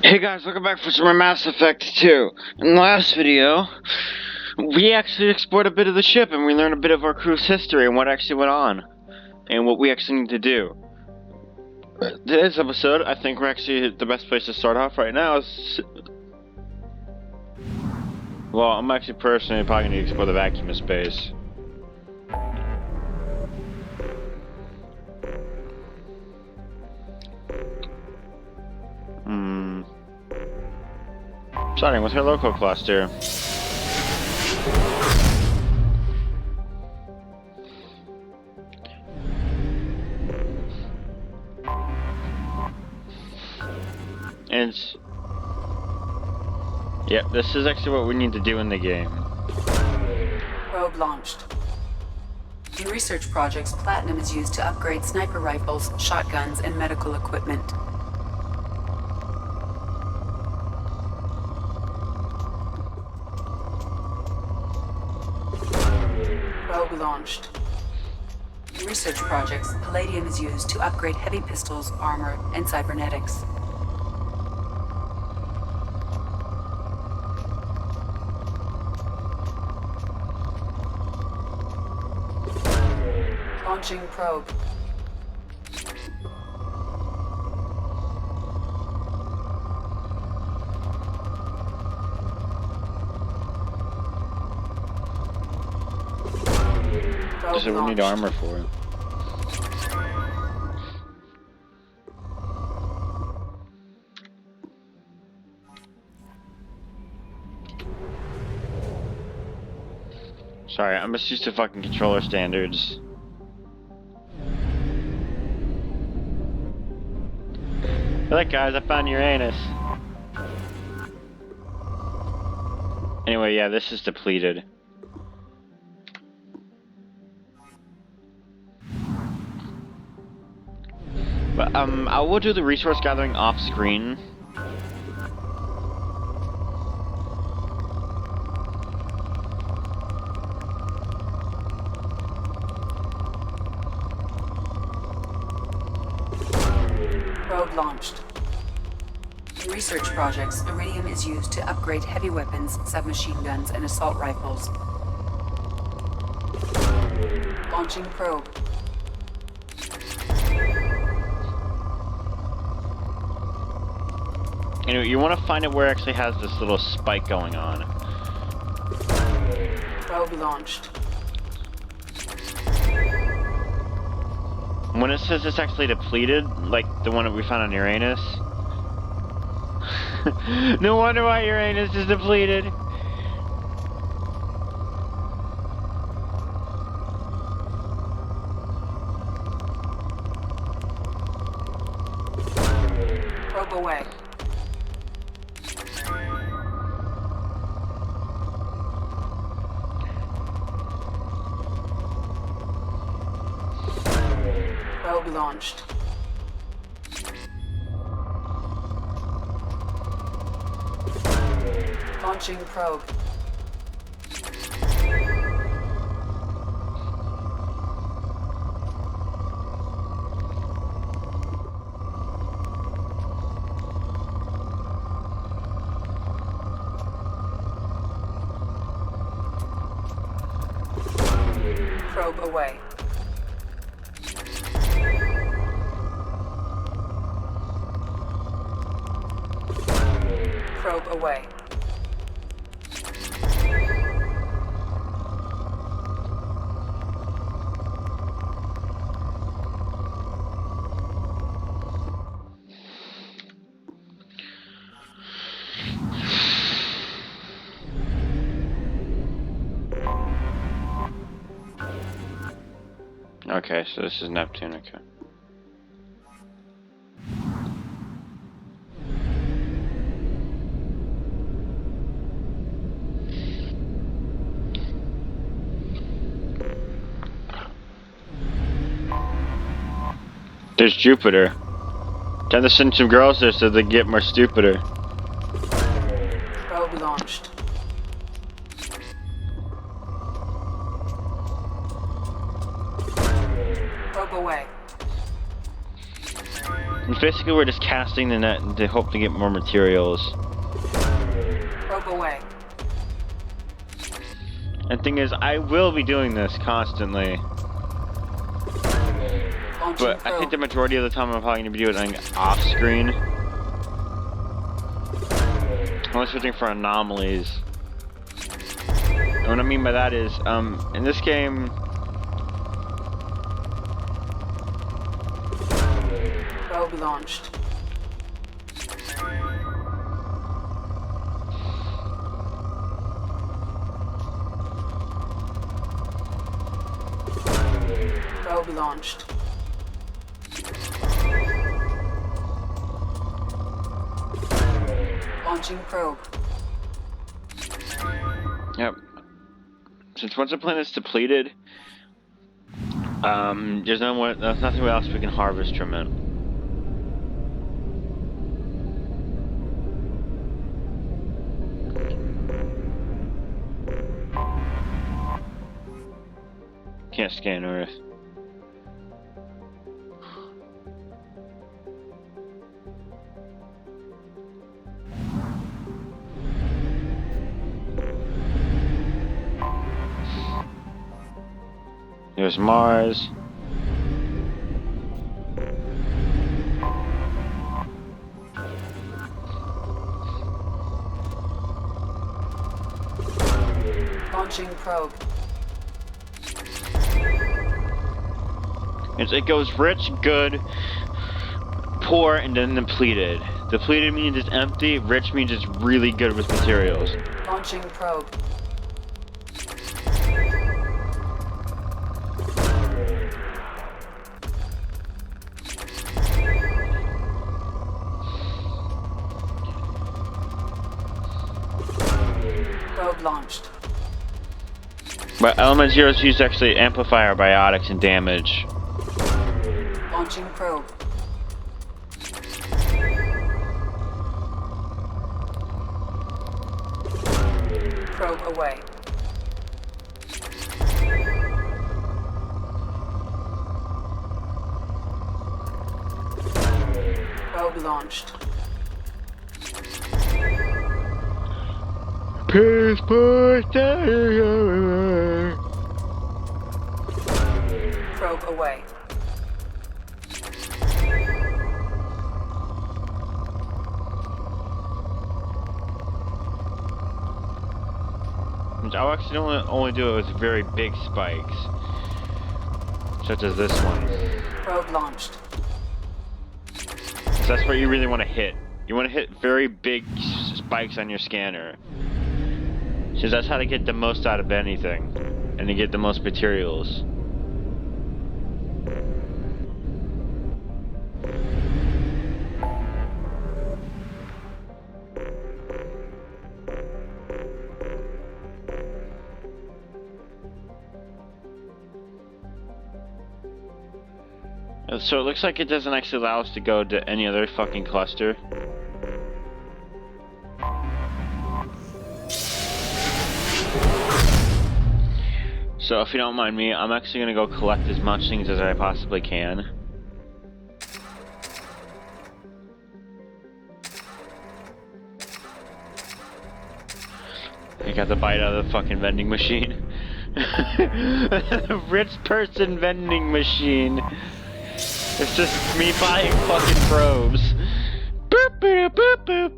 Hey guys, welcome back for some more Mass Effect 2. In the last video, we actually explored a bit of the ship and we learned a bit of our crew's history and what actually went on. And what we actually need to do. Today's episode, I think we're actually the best place to start off right now is... Well, I'm actually personally probably going to explore the vacuum of space. Starting with her local cluster. And yep, this is actually what we need to do in the game. Probe launched. In research projects, platinum is used to upgrade sniper rifles, shotguns, and medical equipment. Probe launched. In research projects, palladium is used to upgrade heavy pistols, armor, and cybernetics. Launching probe. This is what we need armor for. Sorry, I'm just used to fucking controller standards. Look guys, I found Uranus. Anyway, yeah, this is depleted. But, I will do the resource gathering off screen. Probe launched. In research projects, iridium is used to upgrade heavy weapons, submachine guns, and assault rifles. Launching probe. Anyway, you want to find it where it actually has this little spike going on. Probe launched. When it says it's actually depleted, like the one that we found on Uranus. No wonder why Uranus is depleted. Probe away. Probe launched. Launching probe. Probe away. Probe away. Okay, so this is Neptune, okay. There's Jupiter. Time to send some girls there so they get more stupider. Probe launched. Probe away. Basically, we're just casting the net to hope to get more materials. Probe away. And thing is, I will be doing this constantly. Launching But I think probe. the majority of the time I'm probably going to be doing it off screen. I'm searching for anomalies. And what I mean by that is, in this game, Probe launched. Probe launched. Launching probe. yep. Since once the planet is depleted, there's nothing else we can harvest from it. Can't scan Earth. There's Mars. Launching probe. It goes rich, good, poor, and then depleted. Depleted means it's empty, rich means it's really good with materials. Launching probe. Probe launched. But element zero is used to actually amplify our biotics and damage. Launching probe. Probe away. Probe launched. Passport. Probe away. I'll actually only do it with very big spikes, such as this one. Probe launched. So that's what you really want to hit. You want to hit very big spikes on your scanner. Because that's how to get the most out of anything. And to get the most materials. So it looks like it doesn't actually allow us to go to any other fucking cluster. So if you don't mind me, I'm actually gonna go collect as much things as I possibly can. I got the bite out of the fucking vending machine. Rich person vending machine. It's just me buying fucking probes. Boop boop boop boop.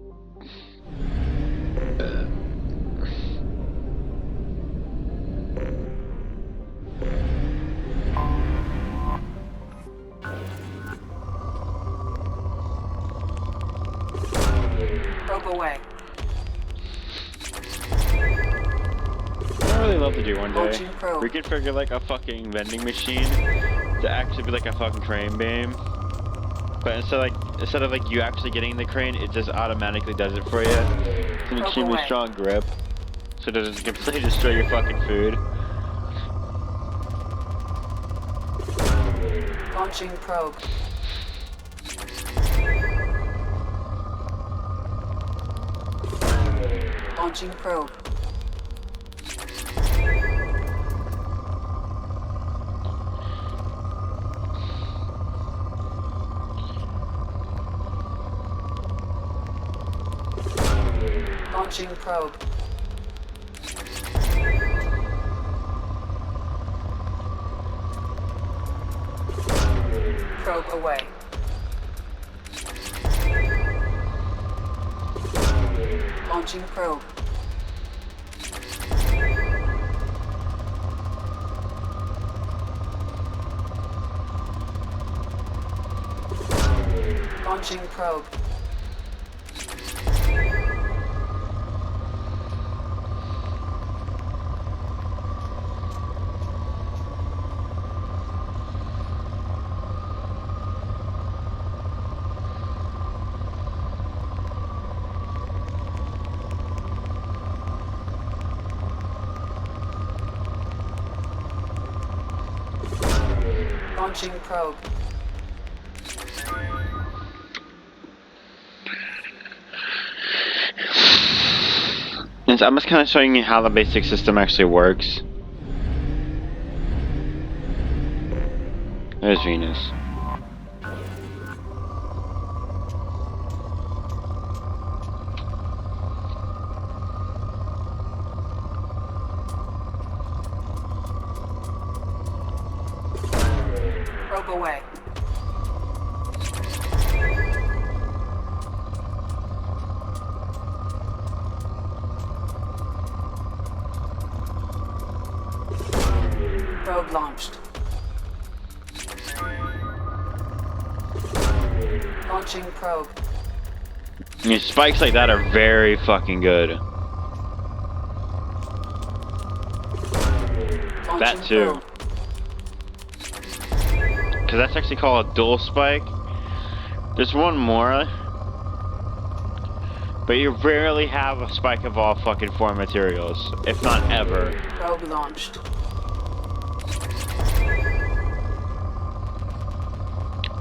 Probe away. I really love to do one day. Launching probe. We can figure like a fucking vending machine to actually be like a fucking train beam. But instead of like you actually getting the crane, it just automatically does it for you. It's an extremely away. strong grip, so it doesn't completely destroy your fucking food. Launching probe. Launching probe. Launching probe. Probe away. Launching probe. Launching probe. Launching probe. And so I'm just kind of showing you how the basic system actually works. There's Venus. Probe away. Probe launched. Launching probe. I mean, spikes like that are very fucking good. Launching That too. probe. Because that's actually called a dual spike. There's one more. But you rarely have a spike of all fucking four materials. If not ever. Probe launched.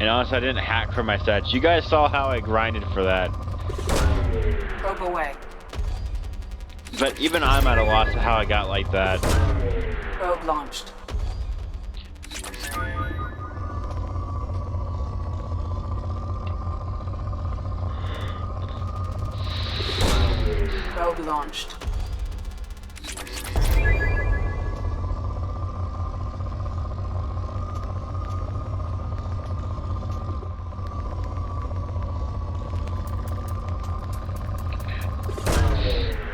And honestly, I didn't hack for my stats. You guys saw how I grinded for that. Probe away. But even I'm at a loss of how I got like that. Probe launched. Probe launched.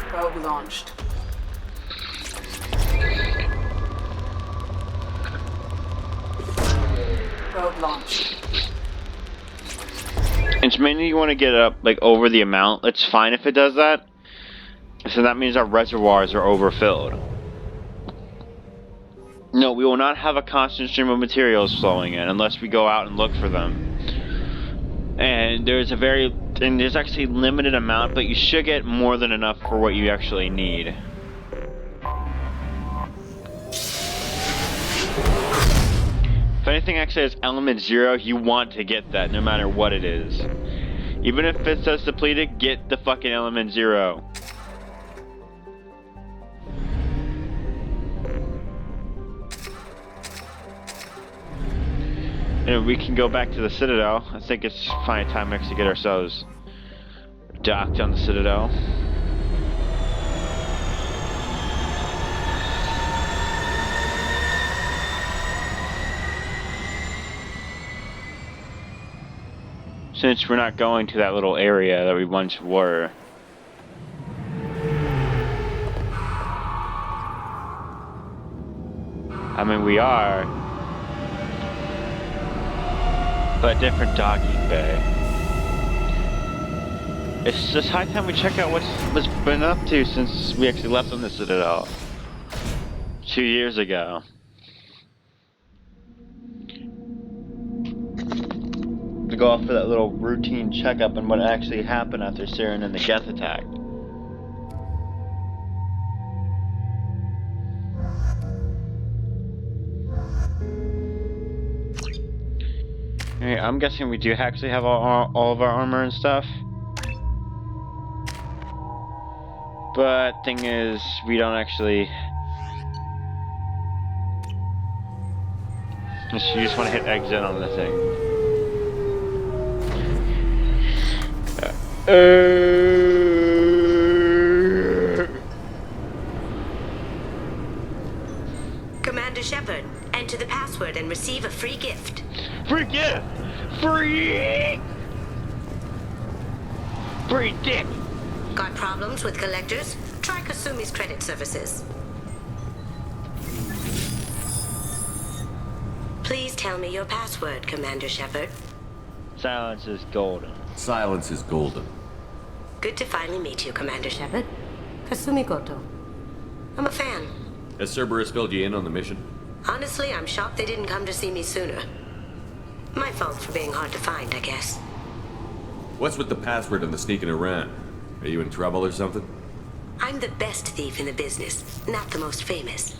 Probe launched. Probe launched. It's mainly you want to get up like over the amount. It's fine if it does that. So that means our reservoirs are overfilled. No, we will not have a constant stream of materials flowing in unless we go out and look for them. And there's actually limited amount, but you should get more than enough for what you actually need. If anything actually has element 0, you want to get that no matter what it is. Even if it says depleted, get the fucking element 0. And we can go back to the citadel. I think it's finally time to actually get ourselves docked on the citadel. Since we're not going to that little area that we once were. I mean, we are. But different docking bay. It's just high time we check out what's been up to since we actually left on the Citadel 2 years ago. To go off for that little routine checkup and what actually happened after Siren and the Geth attack. Okay, I'm guessing we do actually have all of our armor and stuff. But thing is, we don't actually. You just want to hit exit on the thing. Free! Free dick! Got problems with collectors? Try Kasumi's credit services. Please tell me your password, Commander Shepard. Silence is golden. Silence is golden. Good to finally meet you, Commander Shepard. Kasumi Goto. I'm a fan. Has Cerberus filled you in on the mission? Honestly, I'm shocked they didn't come to see me sooner. My fault for being hard to find, I guess. What's with the password and the sneaking around? Are you in trouble or something? I'm the best thief in the business, not the most famous.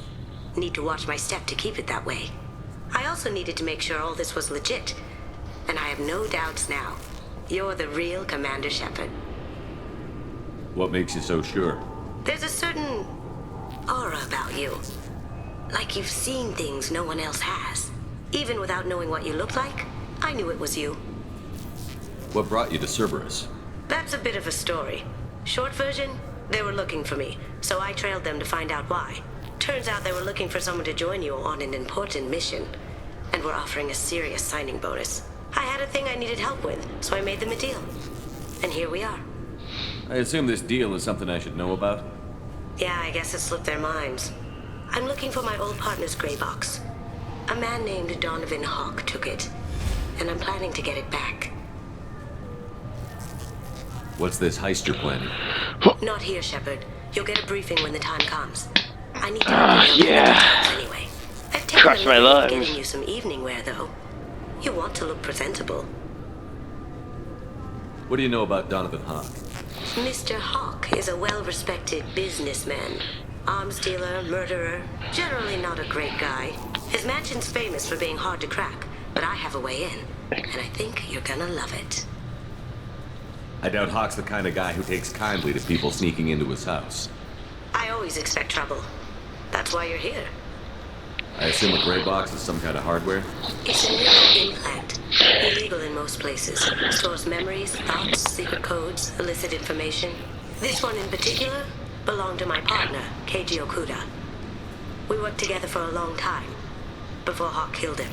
Need to watch my step to keep it that way. I also needed to make sure all this was legit. And I have no doubts now. You're the real Commander Shepard. What makes you so sure? There's a certain aura about you. Like you've seen things no one else has. Even without knowing what you looked like, I knew it was you. What brought you to Cerberus? That's a bit of a story. Short version, they were looking for me, so I trailed them to find out why. Turns out they were looking for someone to join you on an important mission, and were offering a serious signing bonus. I had a thing I needed help with, so I made them a deal. And here we are. I assume this deal is something I should know about? Yeah, I guess it slipped their minds. I'm looking for my old partner's gray box. A man named Donovan Hawk took it, and I'm planning to get it back. What's this heist you're planning? Not here, Shepard. You'll get a briefing when the time comes. I need to yeah. Anyway. I've Cross taken my a look at lungs. getting you some evening wear, though. You want to look presentable. What do you know about Donovan Hawk? Mr. Hawk is a well-respected businessman. Arms dealer, murderer, generally not a great guy. His mansion's famous for being hard to crack, but I have a way in, and I think you're gonna love it. I doubt Hawk's the kind of guy who takes kindly to people sneaking into his house. I always expect trouble. That's why you're here. I assume a gray box is some kind of hardware? It's a neural implant. Illegal in most places. Stores memories, thoughts, secret codes, illicit information. This one in particular belonged to my partner, Keiji Okuda. We worked together for a long time, before Hawk killed him.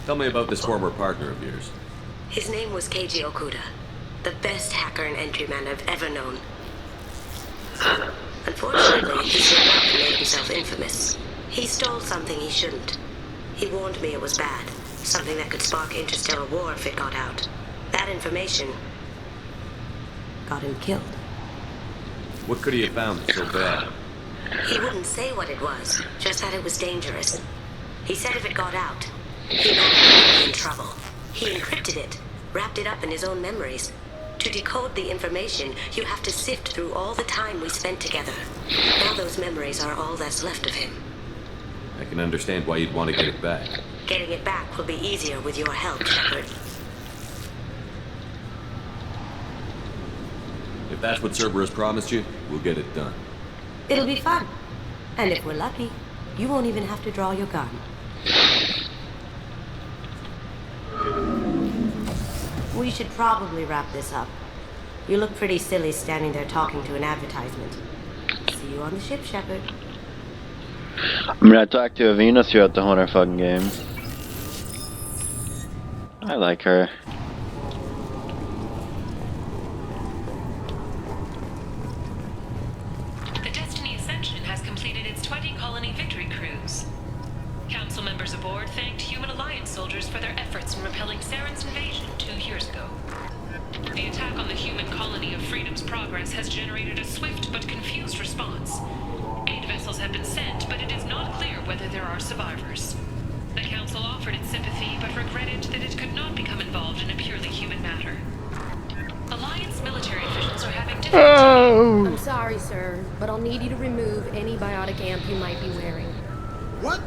Tell me about this former partner of yours. His name was Keiji Okuda, the best hacker and entryman I've ever known. Unfortunately, he slipped up and made himself infamous. He stole something he shouldn't. He warned me it was bad, something that could spark interstellar war if it got out. That information got him killed. What could he have found so bad? He wouldn't say what it was, just that it was dangerous. He said if it got out, he might be in trouble. He encrypted it, wrapped it up in his own memories. To decode the information, you have to sift through all the time we spent together. Now those memories are all that's left of him. I can understand why you'd want to get it back. Getting it back will be easier with your help, Shepard. If that's what Cerberus promised you, we'll get it done. It'll be fun. And if we're lucky, you won't even have to draw your gun. We should probably wrap this up. You look pretty silly standing there talking to an advertisement. See you on the ship, Shepard. I'm gonna talk to Avina throughout the whole fucking game. I like her. The Destiny Ascension has completed its 20-colony victory cruise. Council members aboard thanked Human Alliance soldiers for their efforts in repelling Saren's invasion 2 years ago. The attack on the human colony of Freedom's Progress has generated a swift but confused response. 8 vessels have been sent, but it is not clear whether there are survivors. The Council offered its sympathy, but regretted that it could not become involved in a purely human matter. Alliance military officials are having difficulty. I'm sorry, sir, but I'll need you to remove any biotic amp you might be wearing. What?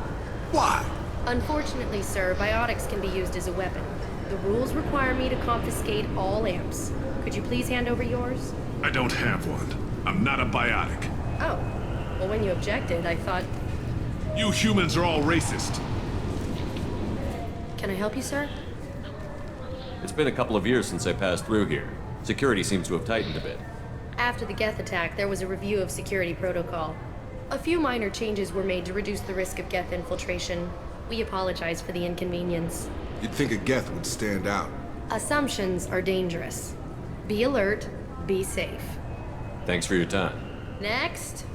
Why? Unfortunately, sir, biotics can be used as a weapon. The rules require me to confiscate all amps. Could you please hand over yours? I don't have one. I'm not a biotic. Oh. Well, when you objected, I thought... You humans are all racist. Can I help you, sir? It's been a couple of years since I passed through here. Security seems to have tightened a bit. After the Geth attack, there was a review of security protocol. A few minor changes were made to reduce the risk of Geth infiltration. We apologize for the inconvenience. You'd think a Geth would stand out. Assumptions are dangerous. Be alert, be safe. Thanks for your time. Next.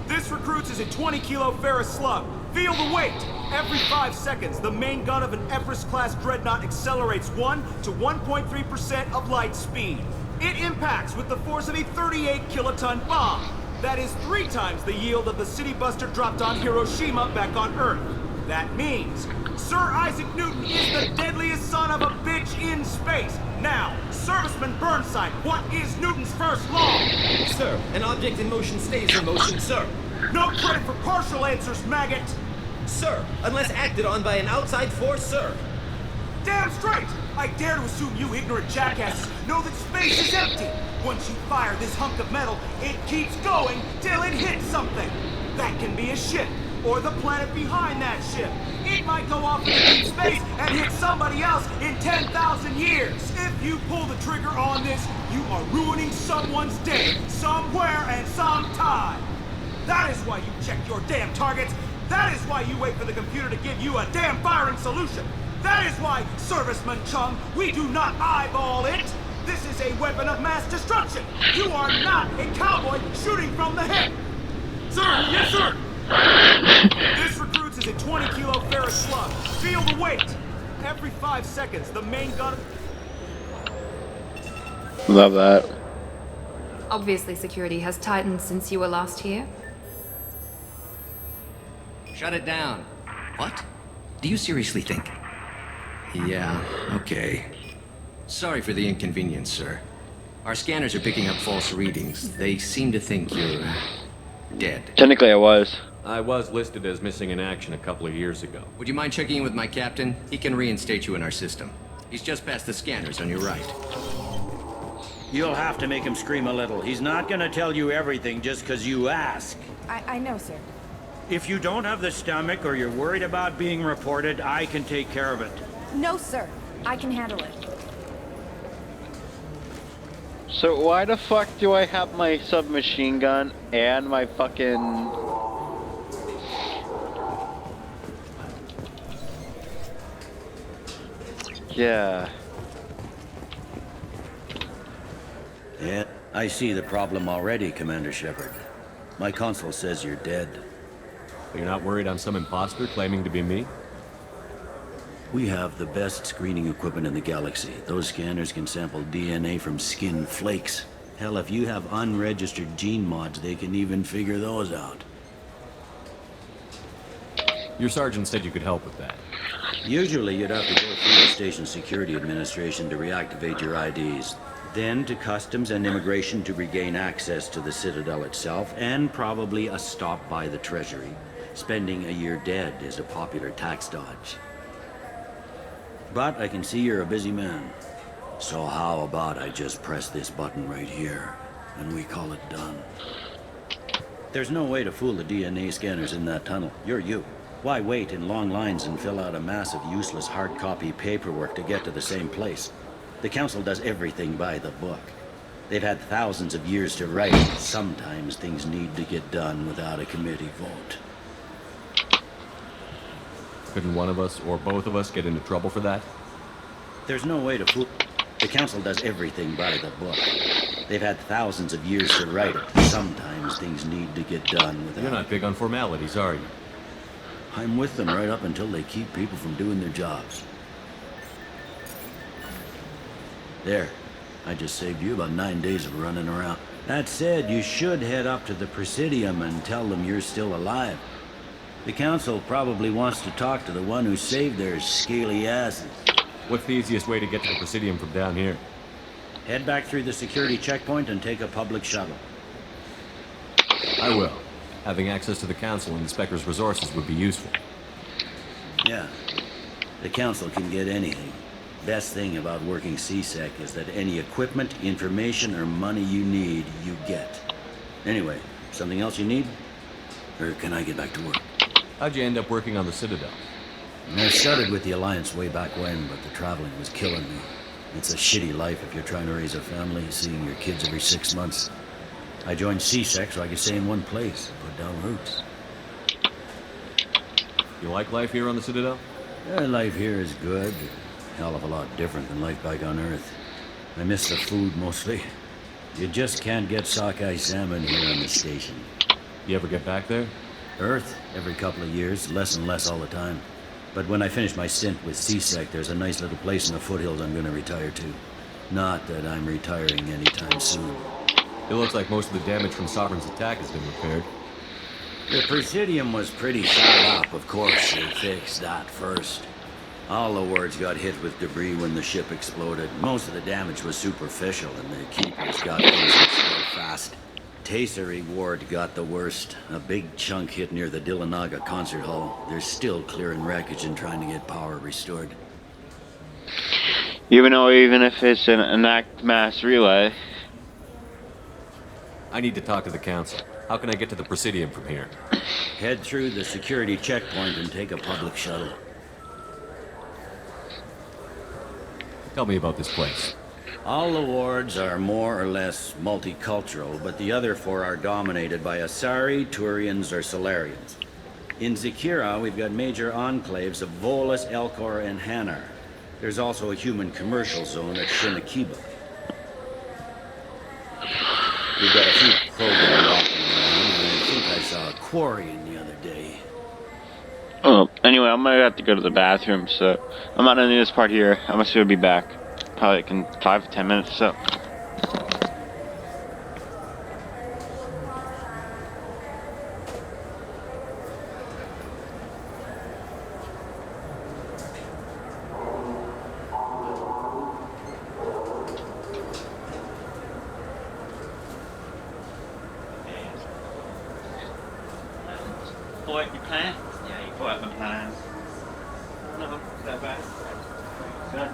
This recruits is a 20-kilo Ferris slug. Feel the weight! Every 5 seconds, the main gun of an Everest-class dreadnought accelerates 1 to 1.3% of light speed. It impacts with the force of a 38-kiloton bomb. That is 3 times the yield of the city buster dropped on Hiroshima back on Earth. That means Sir Isaac Newton is the deadliest son of a bitch in space. Now, Serviceman Burnside, what is Newton's first law? Sir, an object in motion stays in motion, sir. No credit for partial answers, maggot! Sir, unless acted on by an outside force, sir. Damn straight! I dare to assume you ignorant jackasses know that space is empty. Once you fire this hunk of metal, it keeps going till it hits something. That can be a ship, or the planet behind that ship. It might go off into deep space and hit somebody else in 10,000 years. If you pull the trigger on this, you are ruining someone's day, somewhere and sometime. That is why you check your damn targets. That is why you wait for the computer to give you a damn firing solution. That is why, Serviceman Chung, we do not eyeball it. This is a weapon of mass destruction. You are not a cowboy shooting from the hip. Sir, yes, sir. This recruits is a 20-kilo Ferris slug. Feel the weight. Every 5 seconds, the main gun... Love that. Obviously, security has tightened since you were last here. Shut it down. What? Do you seriously think? Yeah, okay. Sorry for the inconvenience, sir. Our scanners are picking up false readings. They seem to think you're... dead. Technically, I was. I was listed as missing in action a couple of years ago. Would you mind checking in with my captain? He can reinstate you in our system. He's just past the scanners on your right. You'll have to make him scream a little. He's not gonna tell you everything just because you ask. I know, sir. If you don't have the stomach or you're worried about being reported, I can take care of it. No, sir. I can handle it. So why the fuck do I have my submachine gun and my fucking... Yeah. Yeah, I see the problem already, Commander Shepard. My console says you're dead. You're not worried I'm some imposter claiming to be me? We have the best screening equipment in the galaxy. Those scanners can sample DNA from skin flakes. Hell, if you have unregistered gene mods, they can even figure those out. Your sergeant said you could help with that. Usually, you'd have to go through the station security administration to reactivate your IDs. Then to Customs and Immigration to regain access to the Citadel itself, and probably a stop by the Treasury. Spending a year dead is a popular tax dodge. But I can see you're a busy man. So how about I just press this button right here, and we call it done? There's no way to fool the DNA scanners in that tunnel. You're you. Why wait in long lines and fill out a massive useless hard copy paperwork to get to the same place? The Council does everything by the book. They've had thousands of years to write. Sometimes things need to get done without a committee vote. Couldn't one of us or both of us get into trouble for that? There's no way to fool... The Council does everything by the book. They've had thousands of years to write it. Sometimes things need to get done without... You're not big on formalities, are you? I'm with them right up until they keep people from doing their jobs. There. I just saved you about 9 days of running around. That said, you should head up to the Presidium and tell them you're still alive. The Council probably wants to talk to the one who saved their scaly asses. What's the easiest way to get to the Presidium from down here? Head back through the security checkpoint and take a public shuttle. I will. Having access to the Council and the Inspector's resources would be useful. Yeah. The Council can get anything. Best thing about working CSEC is that any equipment, information, or money you need, you get. Anyway, something else you need? Or can I get back to work? How'd you end up working on the Citadel? I started with the Alliance way back when, but the traveling was killing me. It's a shitty life if you're trying to raise a family, seeing your kids every 6 months. I joined CSEC so I could stay in one place, put down roots. You like life here on the Citadel? Life here is good. Hell of a lot different than life back on Earth. I miss the food mostly. You just can't get sockeye salmon here on the station. You ever get back there? Earth, every couple of years, less and less all the time. But when I finish my stint with CSEC, there's a nice little place in the foothills I'm gonna retire to. Not that I'm retiring anytime soon. It looks like most of the damage from Sovereign's attack has been repaired. The Presidium was pretty shot up, of course. They fixed that first. All the wards got hit with debris when the ship exploded. Most of the damage was superficial, and the Keepers got things restored fast. Tasery Ward got the worst. A big chunk hit near the Dillanaga concert hall. They're still clearing wreckage and trying to get power restored. Even if it's an act mass relay. I need to talk to the Council. How can I get to the Presidium from here? Head through the security checkpoint and take a public shuttle. Tell me about this place. All the wards are more or less multicultural, but the other four are dominated by Asari, Turians, or Solarians. In Zakira, we've got major enclaves of Volus, Elcor, and Hanar. There's also a human commercial zone at Shinakiba. We've got a few programs walking around, and I think I saw a quarrying the other day. Oh, anyway, I'm gonna have to go to the bathroom, so I'm not ending this part here. I'm gonna be back. Probably like in 5 to 10 minutes or so. Pull out your plans? Yeah, you pull out my plans. No, that bad. Good.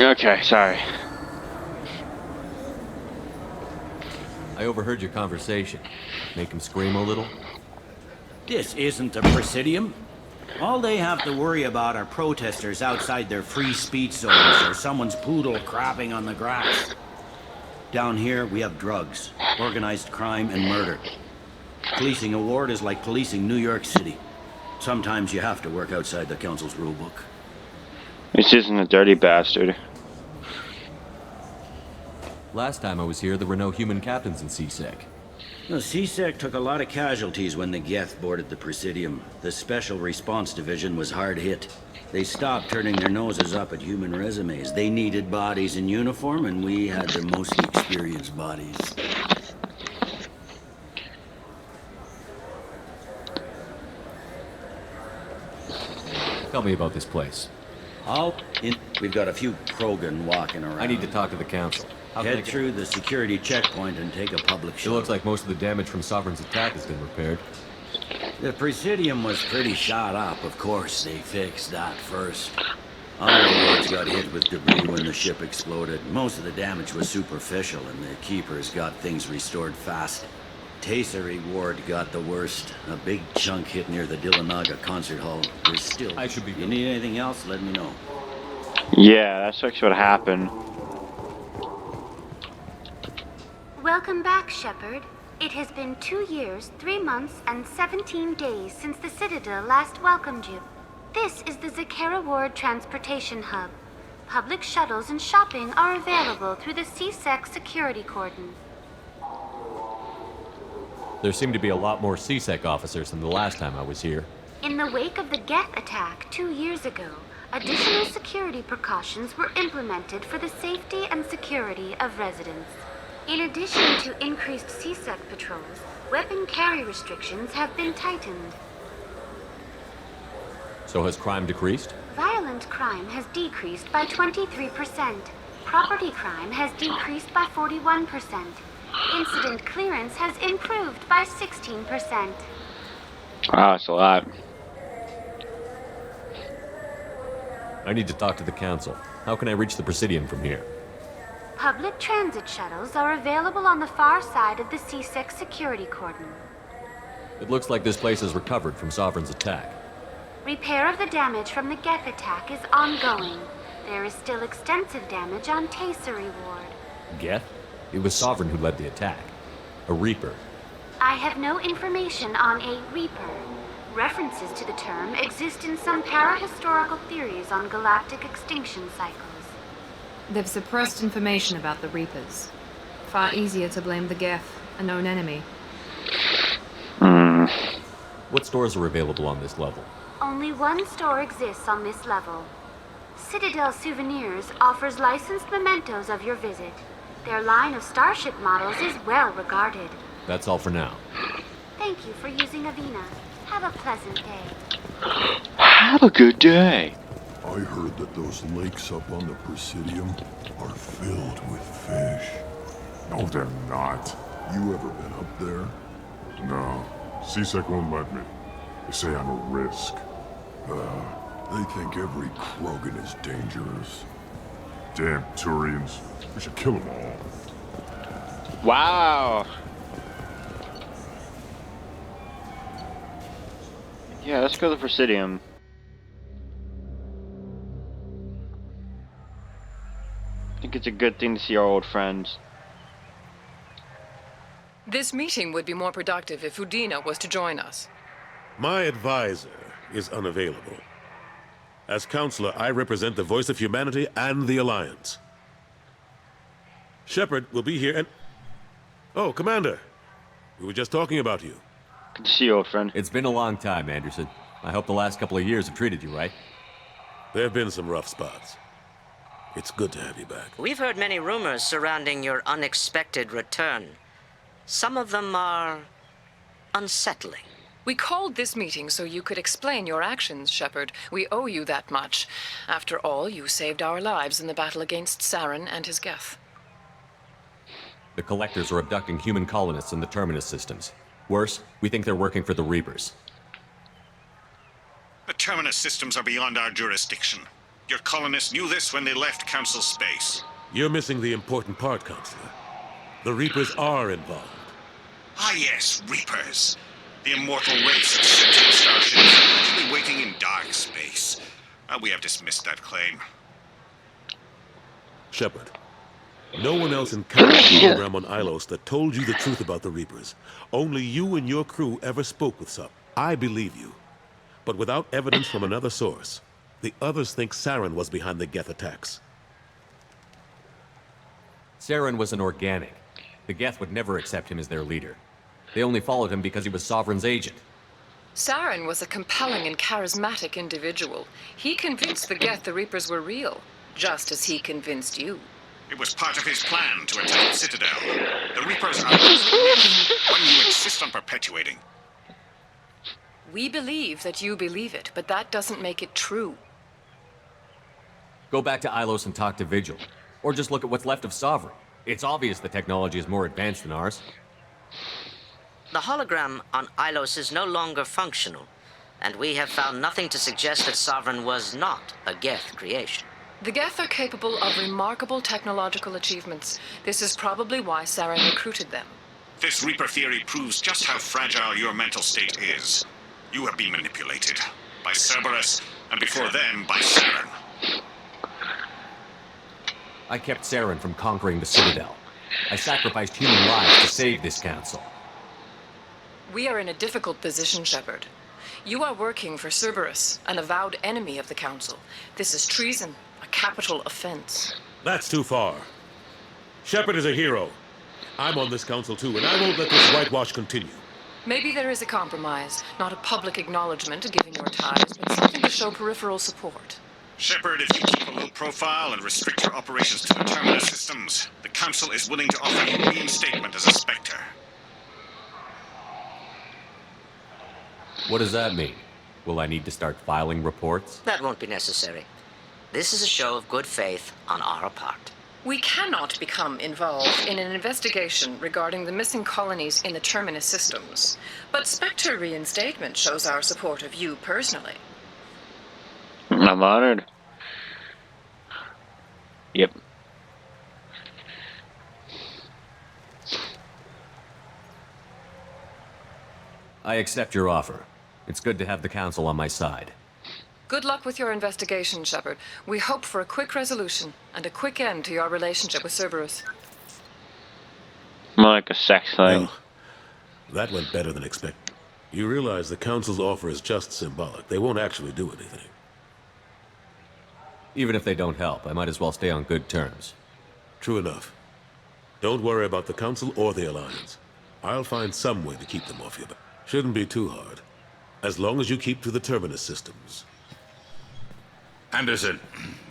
Okay, sorry. I overheard your conversation. Make him scream a little? This isn't a Presidium. All they have to worry about are protesters outside their free speech zones or someone's poodle crapping on the grass. Down here, we have drugs, organized crime, and murder. Policing a ward is like policing New York City. Sometimes you have to work outside the council's rulebook. This isn't a dirty bastard. Last time I was here, there were no human captains in CSEC. The CSEC took a lot of casualties when the Geth boarded the Presidium. The Special Response Division was hard hit. They stopped turning their noses up at human resumes. They needed bodies in uniform, and we had the most experienced bodies. Tell me about this place. We've got a few Krogan walking around. I need to talk to the council. Head through the security checkpoint and take a public shot. It looks like most of the damage from Sovereign's attack has been repaired. The Presidium was pretty shot up. Of course, they fixed that first. Our wards got hit with debris when the ship exploded. Most of the damage was superficial, and the Keepers got things restored fast. Tasery Ward got the worst. A big chunk hit near the Dillanaga concert hall. There's still... You need anything else, let me know. Yeah, that's actually what happened. Welcome back, Shepard. It has been 2 years, 3 months, and 17 days since the Citadel last welcomed you. This is the Zakera Ward Transportation Hub. Public shuttles and shopping are available through the CSEC security cordon. There seem to be a lot more CSEC officers than the last time I was here. In the wake of the Geth attack 2 years ago, additional security precautions were implemented for the safety and security of residents. In addition to increased CSEC patrols, weapon carry restrictions have been tightened. So has crime decreased? Violent crime has decreased by 23%. Property crime has decreased by 41%. Incident clearance has improved by 16%. Wow, that's a lot. I need to talk to the council. How can I reach the Presidium from here? Public transit shuttles are available on the far side of the CSEC security cordon. It looks like this place is recovered from Sovereign's attack. Repair of the damage from the Geth attack is ongoing. There is still extensive damage on Tasery Ward. Geth? It was Sovereign who led the attack. A Reaper. I have no information on a Reaper. References to the term exist in some parahistorical theories on galactic extinction cycles. They've suppressed information about the Reapers. Far easier to blame the Geth, a known enemy. What stores are available on this level? Only one store exists on this level. Citadel Souvenirs offers licensed mementos of your visit. Their line of starship models is well regarded. That's all for now. Thank you for using Avina. Have a pleasant day. Have a good day. I heard that those lakes up on the Presidium are filled with fish. No, they're not. You ever been up there? No. CSEC won't let me. They say I'm a risk. They think every Krogan is dangerous. Damn Turians. We should kill them all. Wow. Yeah, let's go to the Presidium. I think it's a good thing to see our old friends. This meeting would be more productive if Udina was to join us. My advisor is unavailable. As counselor, I represent the voice of humanity and the Alliance. Shepard will be here and... Oh, Commander. We were just talking about you. Good to see you, old friend. It's been a long time, Anderson. I hope the last couple of years have treated you right. There have been some rough spots. It's good to have you back. We've heard many rumors surrounding your unexpected return. Some of them are unsettling. We called this meeting so you could explain your actions, Shepard. We owe you that much. After all, you saved our lives in the battle against Saren and his Geth. The Collectors are abducting human colonists in the Terminus systems. Worse, we think they're working for the Reapers. The Terminus systems are beyond our jurisdiction. Your colonists knew this when they left Council space. You're missing the important part, Counselor. The Reapers are involved. Ah yes, Reapers. The immortal race of sentient starships actually waiting in dark space. We have dismissed that claim. Shepard, no one else encountered the hologram on Ilos that told you the truth about the Reapers. Only you and your crew ever spoke with some. I believe you. But without evidence from another source, the others think Saren was behind the Geth attacks. Saren was an organic. The Geth would never accept him as their leader. They only followed him because he was Sovereign's agent. Saren was a compelling and charismatic individual. He convinced the Geth the Reapers were real, just as he convinced you. It was part of his plan to attack the Citadel. The Reapers are one you insist on perpetuating. We believe that you believe it, but that doesn't make it true. Go back to Ilos and talk to Vigil. Or just look at what's left of Sovereign. It's obvious the technology is more advanced than ours. The hologram on Ilos is no longer functional, and we have found nothing to suggest that Sovereign was not a Geth creation. The Geth are capable of remarkable technological achievements. This is probably why Saren recruited them. This Reaper theory proves just how fragile your mental state is. You have been manipulated by Cerberus, and before then by Saren. I kept Saren from conquering the Citadel. I sacrificed human lives to save this council. We are in a difficult position, Shepard. You are working for Cerberus, an avowed enemy of the Council. This is treason, a capital offense. That's too far. Shepard is a hero. I'm on this council too, and I won't let this whitewash continue. Maybe there is a compromise, not a public acknowledgement given your ties, but something to show peripheral support. Shepard, if you keep a low profile and restrict your operations to the terminus systems, the Council is willing to offer you reinstatement as a Spectre. What does that mean? Will I need to start filing reports? That won't be necessary. This is a show of good faith on our part. We cannot become involved in an investigation regarding the missing colonies in the terminus systems, but Spectre reinstatement shows our support of you personally. I'm honored. Yep. I accept your offer. It's good to have the Council on my side. Good luck with your investigation, Shepard. We hope for a quick resolution and a quick end to your relationship with Cerberus. More like a sex thing. Well, that went better than expected. You realize the Council's offer is just symbolic. They won't actually do anything. Even if they don't help, I might as well stay on good terms. True enough. Don't worry about the Council or the Alliance. I'll find some way to keep them off your back. Shouldn't be too hard. As long as you keep to the terminus systems. Anderson,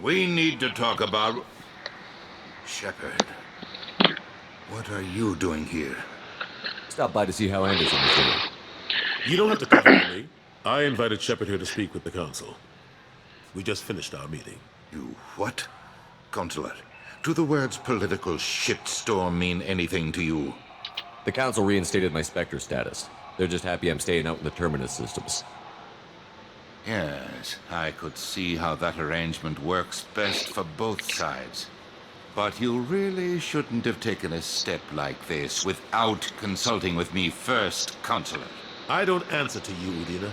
we need to talk about... Shepard. What are you doing here? Stop by to see how Anderson is doing. You don't have to cover me. I invited Shepard here to speak with the Council. We just finished our meeting. You what? Counselor, do the words political shitstorm mean anything to you? The Council reinstated my Spectre status. They're just happy I'm staying out in the terminus systems. Yes, I could see how that arrangement works best for both sides. But you really shouldn't have taken a step like this without consulting with me first, Counselor. I don't answer to you, Udina.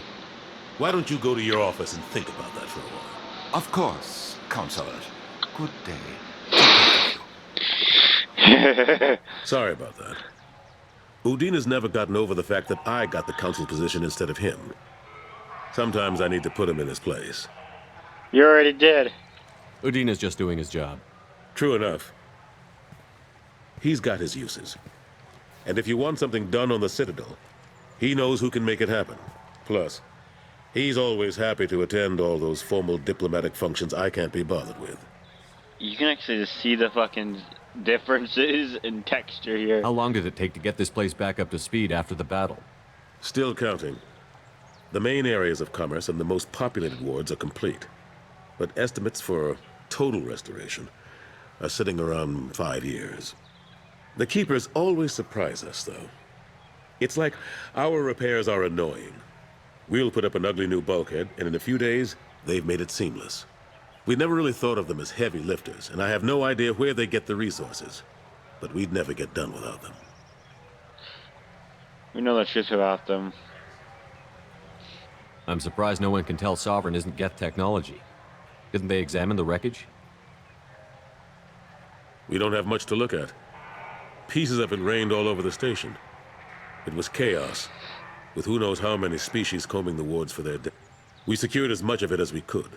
Why don't you go to your office and think about that for a while? Of course, Counselor. Good day. Sorry about that. Udina's never gotten over the fact that I got the Council position instead of him. Sometimes I need to put him in his place. You already did. Udina's just doing his job. True enough. He's got his uses. And if you want something done on the Citadel, he knows who can make it happen. Plus, he's always happy to attend all those formal diplomatic functions I can't be bothered with. You can actually just see the fucking differences in texture here. How long did it take to get this place back up to speed after the battle? Still counting. The main areas of commerce and the most populated wards are complete. But estimates for total restoration are sitting around 5 years. The Keepers always surprise us, though. It's like our repairs are annoying. We'll put up an ugly new bulkhead, and in a few days, they've made it seamless. We never really thought of them as heavy lifters, and I have no idea where they get the resources. But we'd never get done without them. We know the truth about them. I'm surprised no one can tell Sovereign isn't Geth technology. Didn't they examine the wreckage? We don't have much to look at. Pieces of it rained all over the station. It was chaos, with who knows how many species combing the wards for their death. We secured as much of it as we could.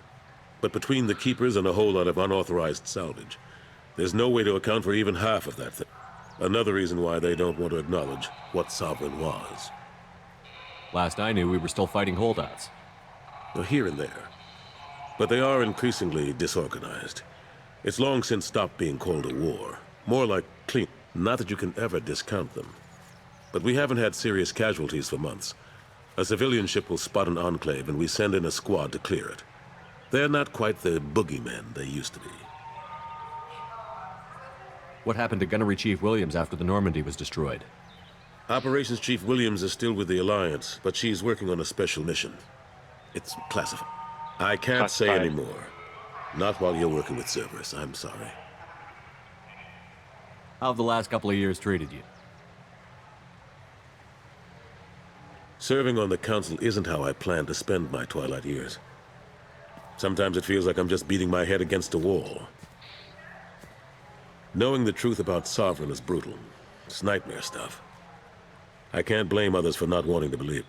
But between the Keepers and a whole lot of unauthorized salvage, there's no way to account for even half of that thing. Another reason why they don't want to acknowledge what Sovereign was. Last I knew, we were still fighting holdouts. Well, here and there. But they are increasingly disorganized. It's long since stopped being called a war. More like clean. Not that you can ever discount them. But we haven't had serious casualties for months. A civilian ship will spot an enclave and we send in a squad to clear it. They're not quite the boogeymen they used to be. What happened to Gunnery Chief Williams after the Normandy was destroyed? Operations Chief Williams is still with the Alliance, but she's working on a special mission. It's classified. I can't say any more. Not while you're working with Cerberus, I'm sorry. How have the last couple of years treated you? Serving on the Council isn't how I plan to spend my twilight years. Sometimes it feels like I'm just beating my head against a wall. Knowing the truth about Sovereign is brutal. It's nightmare stuff. I can't blame others for not wanting to believe,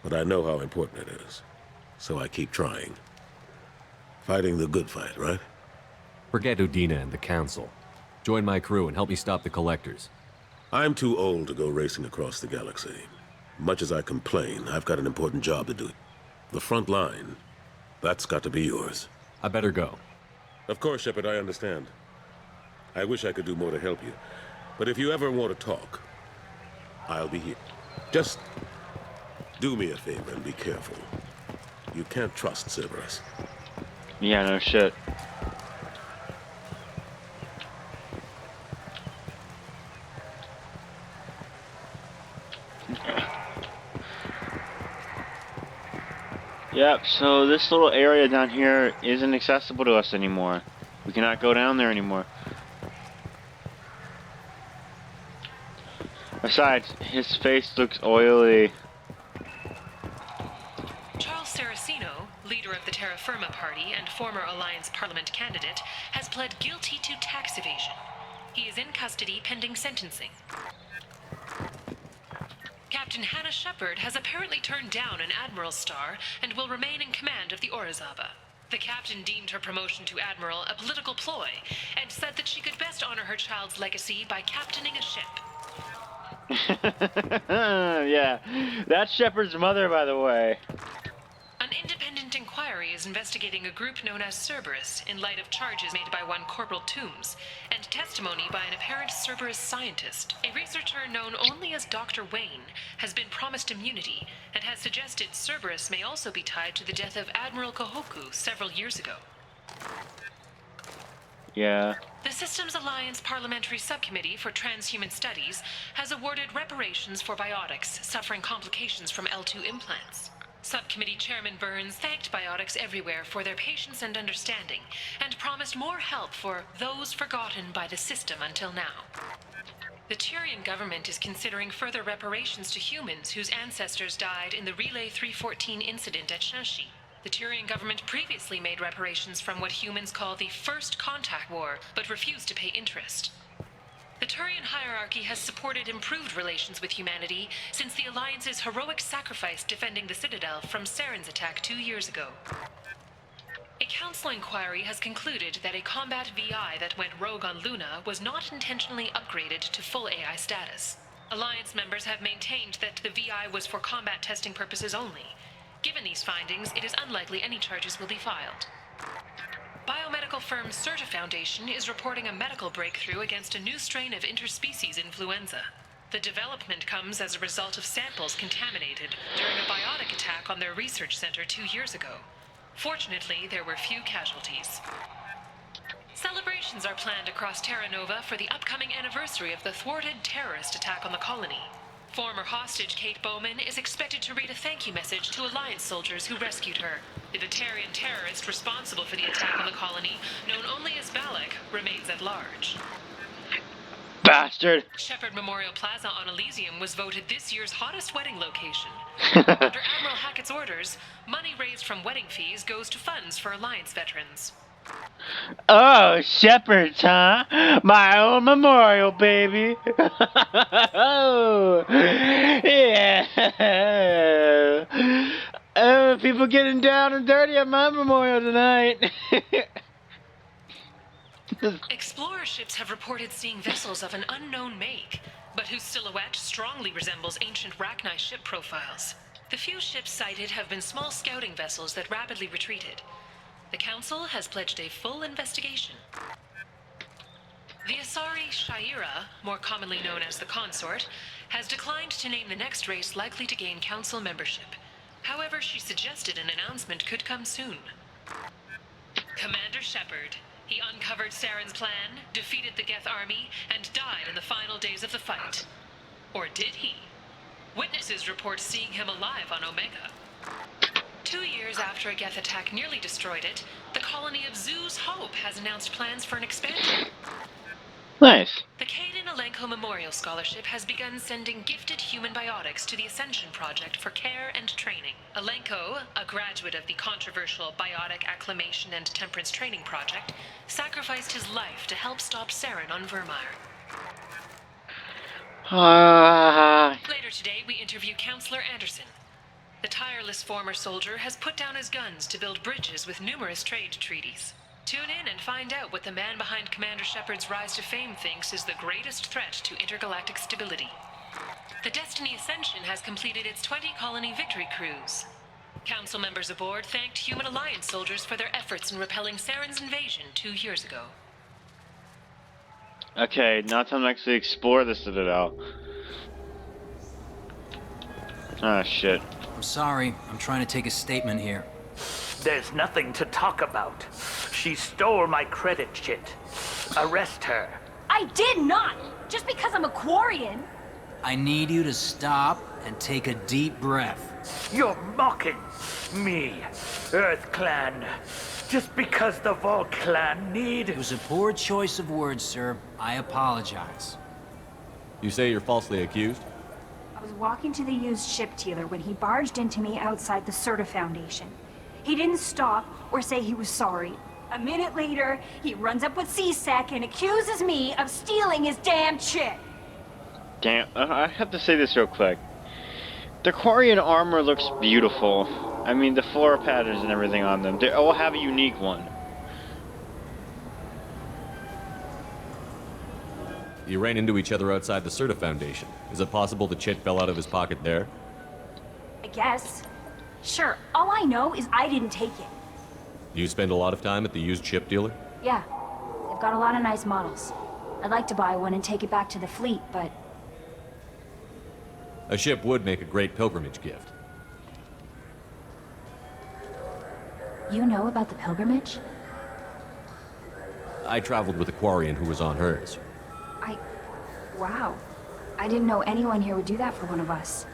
but I know how important it is. So I keep trying. Fighting the good fight, right? Forget Udina and the Council. Join my crew and help me stop the Collectors. I'm too old to go racing across the galaxy. Much as I complain, I've got an important job to do. The front line. That's got to be yours. I better go. Of course, Shepard, I understand. I wish I could do more to help you. But if you ever want to talk, I'll be here. Just do me a favor and be careful. You can't trust Cerberus. Yeah, no shit. Yep, so this little area down here isn't accessible to us anymore. We cannot go down there anymore. Besides, his face looks oily. Charles Saraceno, leader of the Terra Firma Party and former Alliance Parliament candidate, has pled guilty to tax evasion. He is in custody pending sentencing. Captain Hannah Shepard has apparently turned down an admiral's star and will remain in command of the Orizaba. The captain deemed her promotion to admiral a political ploy and said that she could best honor her child's legacy by captaining a ship. Yeah, that's Shepard's mother, by the way. An independent inquiry is investigating a group known as Cerberus in light of charges made by one Corporal Toombs and testimony by an apparent Cerberus scientist. A researcher known only as Dr. Wayne has been promised immunity and has suggested Cerberus may also be tied to the death of Admiral Kohoku several years ago. Yeah. The Systems Alliance Parliamentary Subcommittee for Transhuman Studies has awarded reparations for biotics suffering complications from L2 implants. Subcommittee Chairman Burns thanked biotics everywhere for their patience and understanding, and promised more help for those forgotten by the system until now. The Turian government is considering further reparations to humans whose ancestors died in the Relay 314 incident at Shanxi. The Turian government previously made reparations from what humans call the First Contact War, but refused to pay interest. The Turian hierarchy has supported improved relations with humanity since the Alliance's heroic sacrifice defending the Citadel from Saren's attack 2 years ago. A council inquiry has concluded that a combat VI that went rogue on Luna was not intentionally upgraded to full AI status. Alliance members have maintained that the VI was for combat testing purposes only. Given these findings, it is unlikely any charges will be filed. Biomedical firm Certa Foundation is reporting a medical breakthrough against a new strain of interspecies influenza. The development comes as a result of samples contaminated during a biotic attack on their research center 2 years ago. Fortunately, there were few casualties. Celebrations are planned across Terra Nova for the upcoming anniversary of the thwarted terrorist attack on the colony. Former hostage Kate Bowman is expected to read a thank you message to Alliance soldiers who rescued her. The Batarian terrorist responsible for the attack on the colony, known only as Balak, remains at large. Bastard! Shepard Memorial Plaza on Elysium was voted this year's hottest wedding location. Under Admiral Hackett's orders, money raised from wedding fees goes to funds for Alliance veterans. Oh, Shepherds, huh? My own memorial, baby. Oh, yeah. Oh, people getting down and dirty at my memorial tonight. Explorer ships have reported seeing vessels of an unknown make, but whose silhouette strongly resembles ancient Rachni ship profiles. The few ships sighted have been small scouting vessels that rapidly retreated. The Council has pledged a full investigation. The Asari Shaira, more commonly known as the Consort, has declined to name the next race likely to gain Council membership. However, she suggested an announcement could come soon. Commander Shepard. He uncovered Saren's plan, defeated the Geth army, and died in the final days of the fight. Or did he? Witnesses report seeing him alive on Omega. 2 years after a Geth attack nearly destroyed it, the colony of Zoo's Hope has announced plans for an expansion. Nice. The Kaden Alenko Memorial Scholarship has begun sending gifted human biotics to the Ascension Project for care and training. Alenko, a graduate of the controversial Biotic Acclimation and Temperance Training Project, sacrificed his life to help stop Saren on Vermeer. Later today, we interview Counselor Anderson. The tireless former soldier has put down his guns to build bridges with numerous trade treaties. Tune in and find out what the man behind Commander Shepard's rise to fame thinks is the greatest threat to intergalactic stability. The Destiny Ascension has completed its 20-colony victory cruise. Council members aboard thanked Human Alliance soldiers for their efforts in repelling Saren's invasion 2 years ago. Okay, now time to actually explore the Citadel. Ah, shit. I'm sorry, I'm trying to take a statement here. There's nothing to talk about. She stole my credit chit. Arrest her. I did not! Just because I'm a Quarian! I need you to stop and take a deep breath. You're mocking me, Earth Clan. Just because the Vol Clan need... It was a poor choice of words, sir. I apologize. You say you're falsely accused? I was walking to the used ship dealer when he barged into me outside the Serta Foundation. He didn't stop or say he was sorry. A minute later, he runs up with C-Sec and accuses me of stealing his damn chip. Damn, I have to say this real quick. The Quarian armor looks beautiful. I mean, the floor patterns and everything on them, they all have a unique one. You ran into each other outside the Serta Foundation. Is it possible the chit fell out of his pocket there? I guess. Sure, all I know is I didn't take it. You spend a lot of time at the used ship dealer? Yeah, they've got a lot of nice models. I'd like to buy one and take it back to the fleet, but... A ship would make a great pilgrimage gift. You know about the pilgrimage? I traveled with a Quarian who was on hers. Wow. I didn't know anyone here would do that for one of us.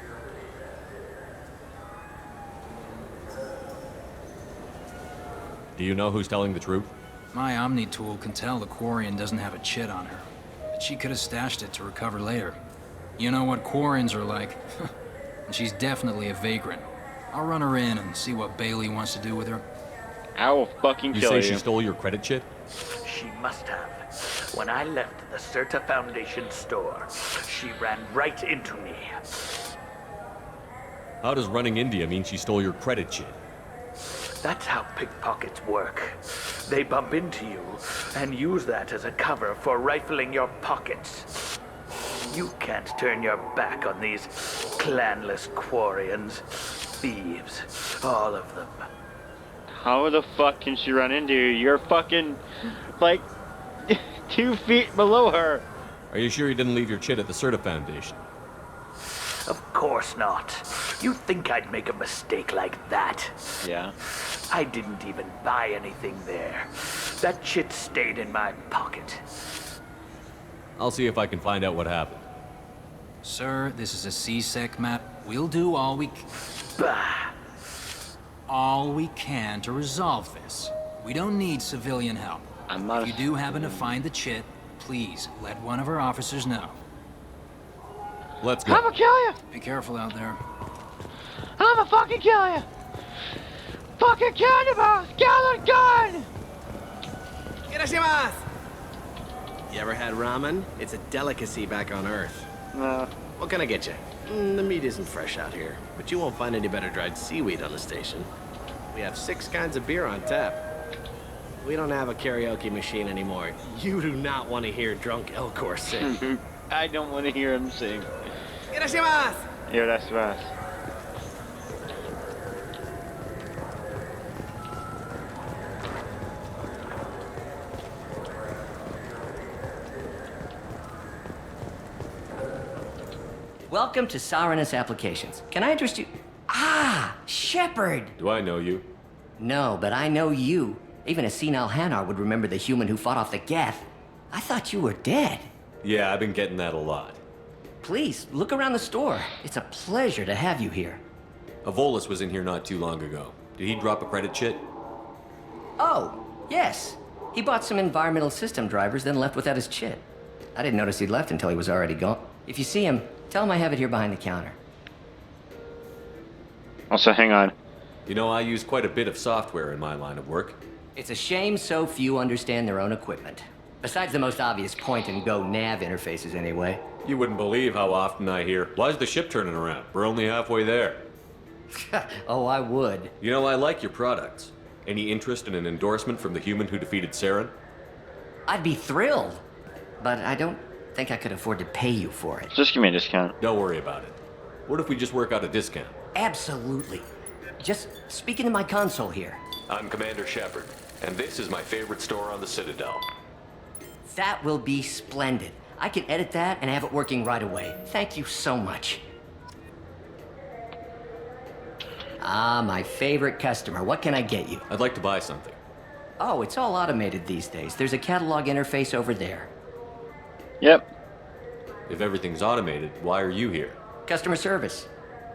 Do you know who's telling the truth? My Omni tool can tell the Quarian doesn't have a chit on her. But she could have stashed it to recover later. You know what Quarians are like. And she's definitely a vagrant. I'll run her in and see what Bailey wants to do with her. I will fucking kill you. You say she stole your credit chit? She must have. When I left the Serta Foundation store, she ran right into me. How does running India mean she stole your credit chit? That's how pickpockets work. They bump into you and use that as a cover for rifling your pockets. You can't turn your back on these clanless Quarians. Thieves, all of them. How the fuck can she run into you? You're fucking, like, 2 feet below her. Are you sure you didn't leave your chit at the Serta Foundation? Of course not. You think I'd make a mistake like that? Yeah. I didn't even buy anything there. That chit stayed in my pocket. I'll see if I can find out what happened. Sir, this is a C-Sec map. We'll do all we can to resolve this. We don't need civilian help. If you do happen to find the chit, please let one of our officers know. Let's go. I'ma kill you! Be careful out there. I'ma fucking kill you! Fucking cannibals! Gather gun! Irashimasu! You ever had ramen? It's a delicacy back on Earth. No. What can I get you? The meat isn't fresh out here, but you won't find any better dried seaweed on the station. We have 6 kinds of beer on tap. We don't have a karaoke machine anymore. You do not want to hear drunk Elcor sing. I don't want to hear him sing. Irashimasu! Yeah, that's right. Welcome to Saranus Applications. Can I interest you? Ah, Shepard! Do I know you? No, but I know you. Even a senile Hanar would remember the human who fought off the Geth. I thought you were dead. Yeah, I've been getting that a lot. Please, look around the store. It's a pleasure to have you here. Avolis was in here not too long ago. Did he drop a credit chit? Oh, yes. He bought some environmental system drivers, then left without his chit. I didn't notice he'd left until he was already gone. If you see him, tell him I have it here behind the counter. Also, hang on. You know, I use quite a bit of software in my line of work. It's a shame so few understand their own equipment. Besides the most obvious point-and-go nav interfaces, anyway. You wouldn't believe how often I hear, "Why's the ship turning around? We're only halfway there." Oh, I would. You know, I like your products. Any interest in an endorsement from the human who defeated Saren? I'd be thrilled. But I don't think I could afford to pay you for it. Just give me a discount. Don't worry about it. What if we just work out a discount? Absolutely. Just speak into my console here. I'm Commander Shepard, and this is my favorite store on the Citadel. That will be splendid. I can edit that and have it working right away. Thank you so much. Ah, my favorite customer. What can I get you? I'd like to buy something. Oh, it's all automated these days. There's a catalog interface over there. Yep. If everything's automated, why are you here? Customer service.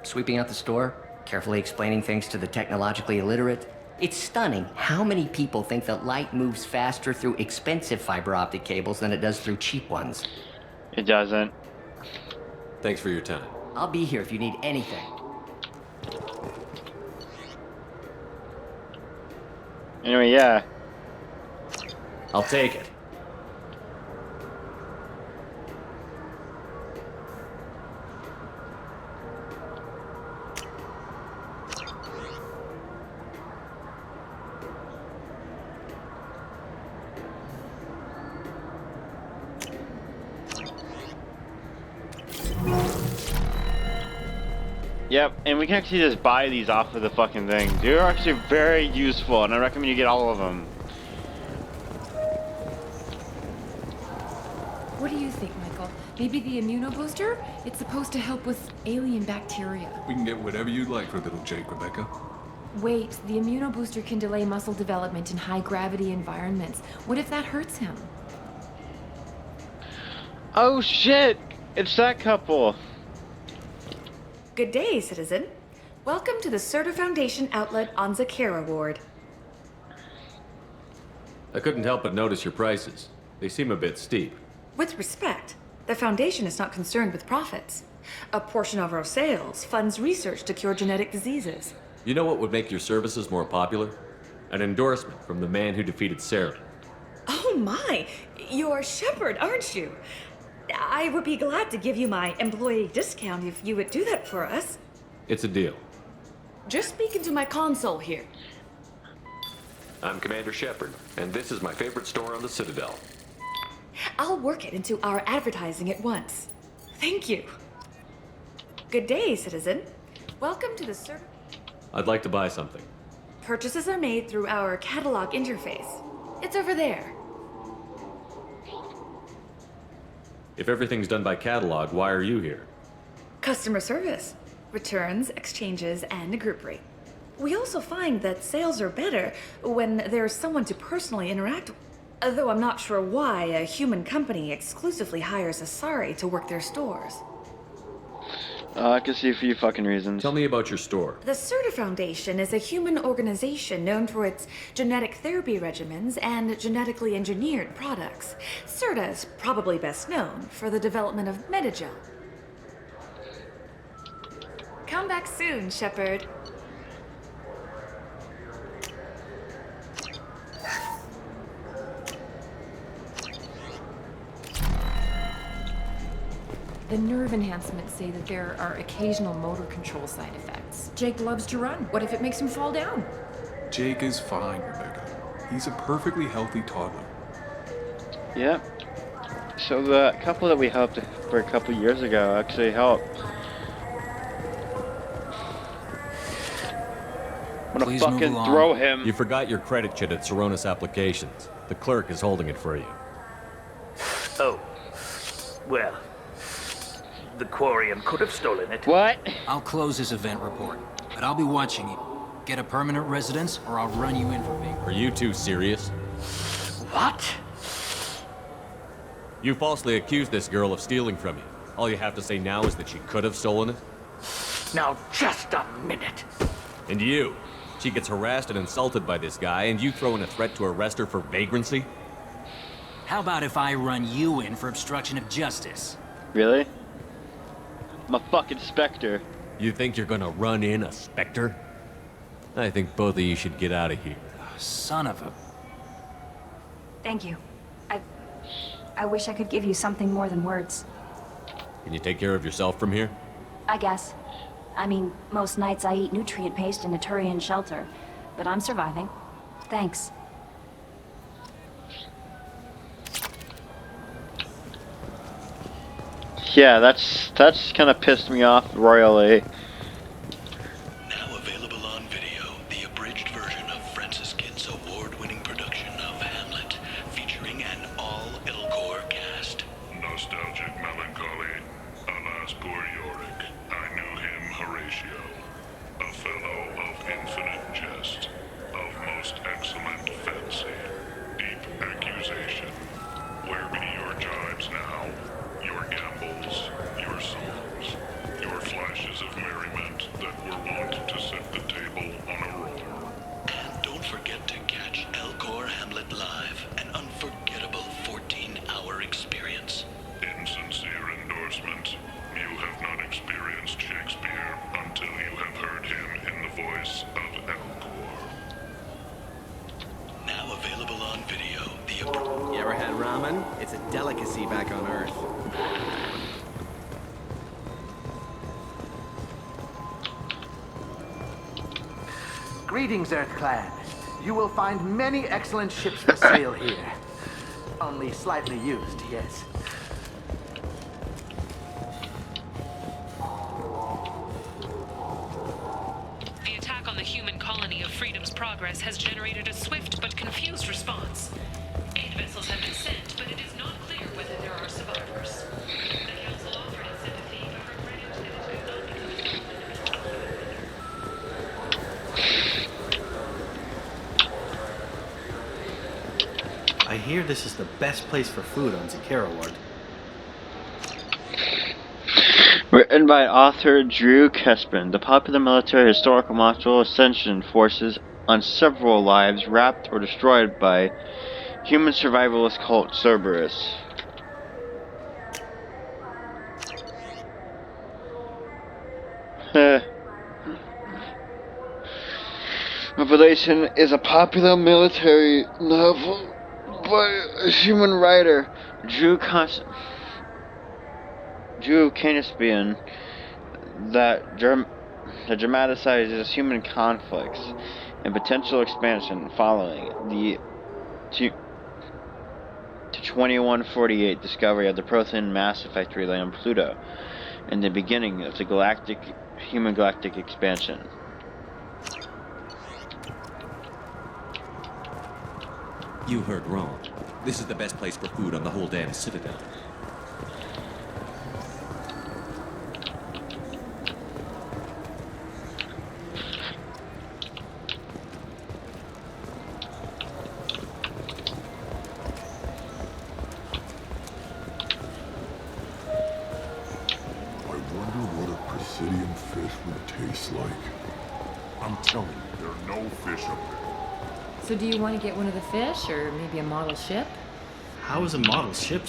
Sweeping out the store, carefully explaining things to the technologically illiterate. It's stunning how many people think that light moves faster through expensive fiber optic cables than it does through cheap ones. It doesn't. Thanks for your time. I'll be here if you need anything. Anyway, yeah. I'll take it. Yep, and we can actually just buy these off of the fucking thing. They're actually very useful, and I recommend you get all of them. What do you think, Michael? Maybe the immunobooster? It's supposed to help with alien bacteria. We can get whatever you like for little Jake, Rebecca. Wait, the immunobooster can delay muscle development in high-gravity environments. What if that hurts him? Oh shit! It's that couple! Good day, citizen. Welcome to the Certa Foundation outlet on Zakera Ward. I couldn't help but notice your prices. They seem a bit steep. With respect, the Foundation is not concerned with profits. A portion of our sales funds research to cure genetic diseases. You know what would make your services more popular? An endorsement from the man who defeated Saren. Oh my! You're Shepard, aren't you? I would be glad to give you my employee discount if you would do that for us. It's a deal. Just speak into my console here. I'm Commander Shepard, and this is my favorite store on the Citadel. I'll work it into our advertising at once. Thank you. Good day, citizen. Welcome to the Certa... I'd like to buy something. Purchases are made through our catalog interface. It's over there. If everything's done by catalog, why are you here? Customer service. Returns, exchanges, and a group rate. We also find that sales are better when there's someone to personally interact with. Though I'm not sure why a human company exclusively hires Asari to work their stores. I can see a few fucking reasons. Tell me about your store. The CERTA Foundation is a human organization known for its genetic therapy regimens and genetically engineered products. CERTA is probably best known for the development of Metagel. Come back soon, Shepard. The nerve enhancements say that there are occasional motor control side effects. Jake loves to run. What if it makes him fall down? Jake is fine, Rebecca. He's a perfectly healthy toddler. Yep. So the couple that we helped for a couple years ago actually helped. I'm gonna fucking throw him. You forgot your credit chit at Saronis Applications. The clerk is holding it for you. Oh. Well, the Quarian could have stolen it. What? I'll close this event report, but I'll be watching you. Get a permanent residence, or I'll run you in for me. Are you two serious? What? You falsely accused this girl of stealing from you. All you have to say now is that she could have stolen it? Now, just a minute. And you? She gets harassed and insulted by this guy, and you throw in a threat to arrest her for vagrancy? How about if I run you in for obstruction of justice? Really? I'm a fucking Spectre. You think you're gonna run in a Spectre? I think both of you should get out of here. Son of a... Thank you. I wish I could give you something more than words. Can you take care of yourself from here? I guess. I mean, most nights I eat nutrient paste in a Turian shelter, but I'm surviving. Thanks. Yeah, that's kind of pissed me off royally. Now available on video, the abridged version of Francis Kidd's award-winning production of Hamlet, featuring an all-Elcor cast. Nostalgic melancholy. Alas, poor Yorick. I knew him, Horatio. A fellow of infinite jest, of most excellent fancy, deep accusation. Where be your jibes now? Your gambles, your songs, your flashes of merriment that were wont to set the table on a roll. And don't forget to catch Elcor Hamlet Live, an unforgettable 14-hour experience. Insincere endorsement. You have not experienced Shakespeare until you have heard him in the voice of Elcor. Now available on video, You ever had ramen? It's a delicacy back on Earth. Greetings, Earth Clan. You will find many excellent ships for sale here. Only slightly used, yes. The attack on the human colony of Freedom's Progress has generated a swift but confused response. 8 vessels have been sent, but it is not clear whether there are survivors. The council offered its sympathy, but regretted that it could not become I hear this is the best place for food on Zakera Ward. Written by author Drew Kespin, the popular military historical module Ascension forces on several lives wrapped or destroyed by human survivalist cult Cerberus. Revelation is a popular military novel by a human writer, Drew Canespian, that dramatizes human conflicts and potential expansion following the 2148 discovery of the Prothean massive factory laying on Pluto and the beginning of the human galactic expansion. You heard wrong. This is the best place for food on the whole damn citadel. I wonder what a I'm telling you, there are no fish up there. So do you want to get one of the fish, or maybe a model ship? How is a model ship?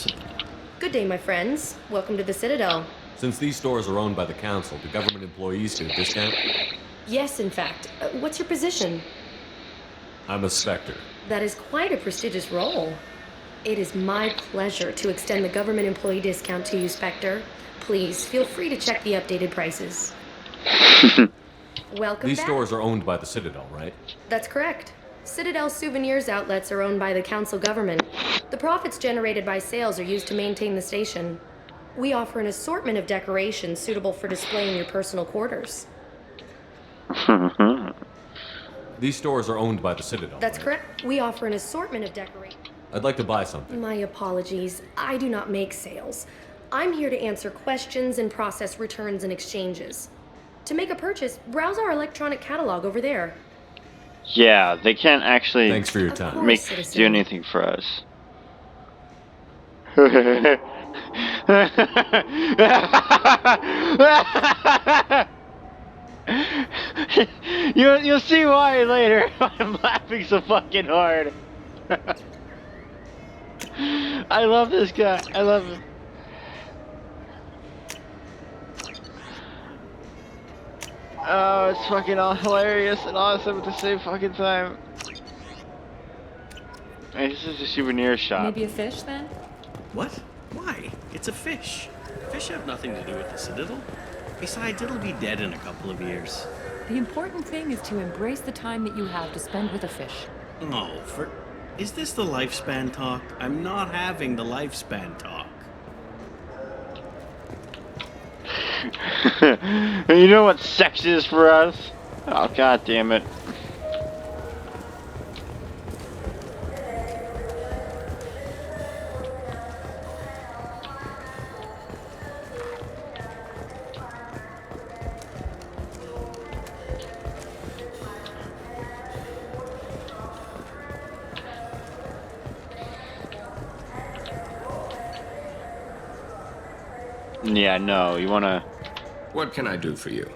Good day, my friends. Welcome to the Citadel. Since these stores are owned by the council, do government employees get a discount? Yes, in fact. What's your position? I'm a Spectre. That is quite a prestigious role. It is my pleasure to extend the government employee discount to you, Spectre. Please, feel free to check the updated prices. Welcome These back. stores are owned by the Citadel, right? That's correct. Citadel Souvenirs outlets are owned by the council government. The profits generated by sales are used to maintain the station. We offer an assortment of decorations suitable for display in your personal quarters. These stores are owned by the Citadel. That's correct. We offer an assortment of decorations. I'd like to buy something. My apologies. I do not make sales. I'm here to answer questions and process returns and exchanges. To make a purchase, browse our electronic catalog over there. Yeah, they can't actually. Thanks for your time. Do anything for us. You'll see why later. I'm laughing so fucking hard. I love this guy. I love him. Oh, it's fucking all hilarious and awesome at the same fucking time. Hey, this is a souvenir shop. Maybe a fish, then? What? Why? It's a fish. Fish have nothing to do with the Citadel. Besides, it'll be dead in a couple of years. The important thing is to embrace the time that you have to spend with a fish. Oh, is this the lifespan talk? I'm not having the lifespan talk. You know what sex is for us? Oh, god damn it. Yeah, no, you wanna... What can I do for you?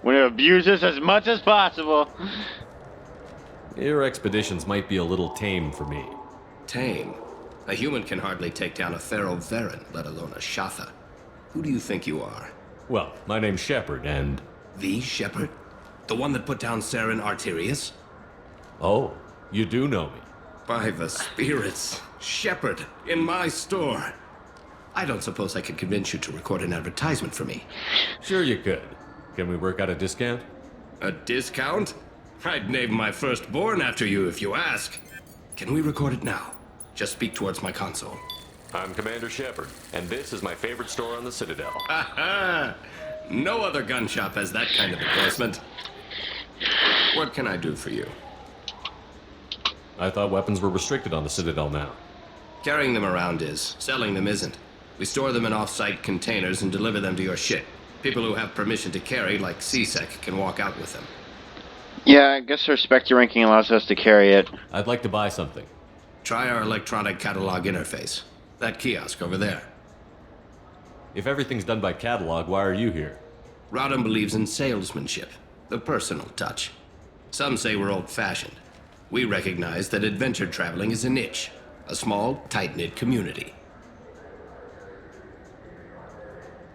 Wanna abuse us as much as possible. Your expeditions might be a little tame for me. Tame? A human can hardly take down a Pharaoh Varen, let alone a Shatha. Who do you think you are? Well, my name's Shepard, and... The Shepard? The one that put down Saren Arterius? Oh, you do know me. By the spirits. Shepard, in my store. I don't suppose I could convince you to record an advertisement for me. Sure you could. Can we work out a discount? A discount? I'd name my firstborn after you if you ask. Can we record it now? Just speak towards my console. I'm Commander Shepard, and this is my favorite store on the Citadel. Aha! No other gun shop has that kind of endorsement. What can I do for you? I thought weapons were restricted on the Citadel now. Carrying them around is. Selling them isn't. We store them in off-site containers and deliver them to your ship. People who have permission to carry, like CSEC, can walk out with them. Yeah, I guess our Spectre ranking allows us to carry it. I'd like to buy something. Try our electronic catalog interface. That kiosk over there. If everything's done by catalog, why are you here? Rodham believes in salesmanship, the personal touch. Some say we're old-fashioned. We recognize that adventure traveling is a niche, a small, tight-knit community.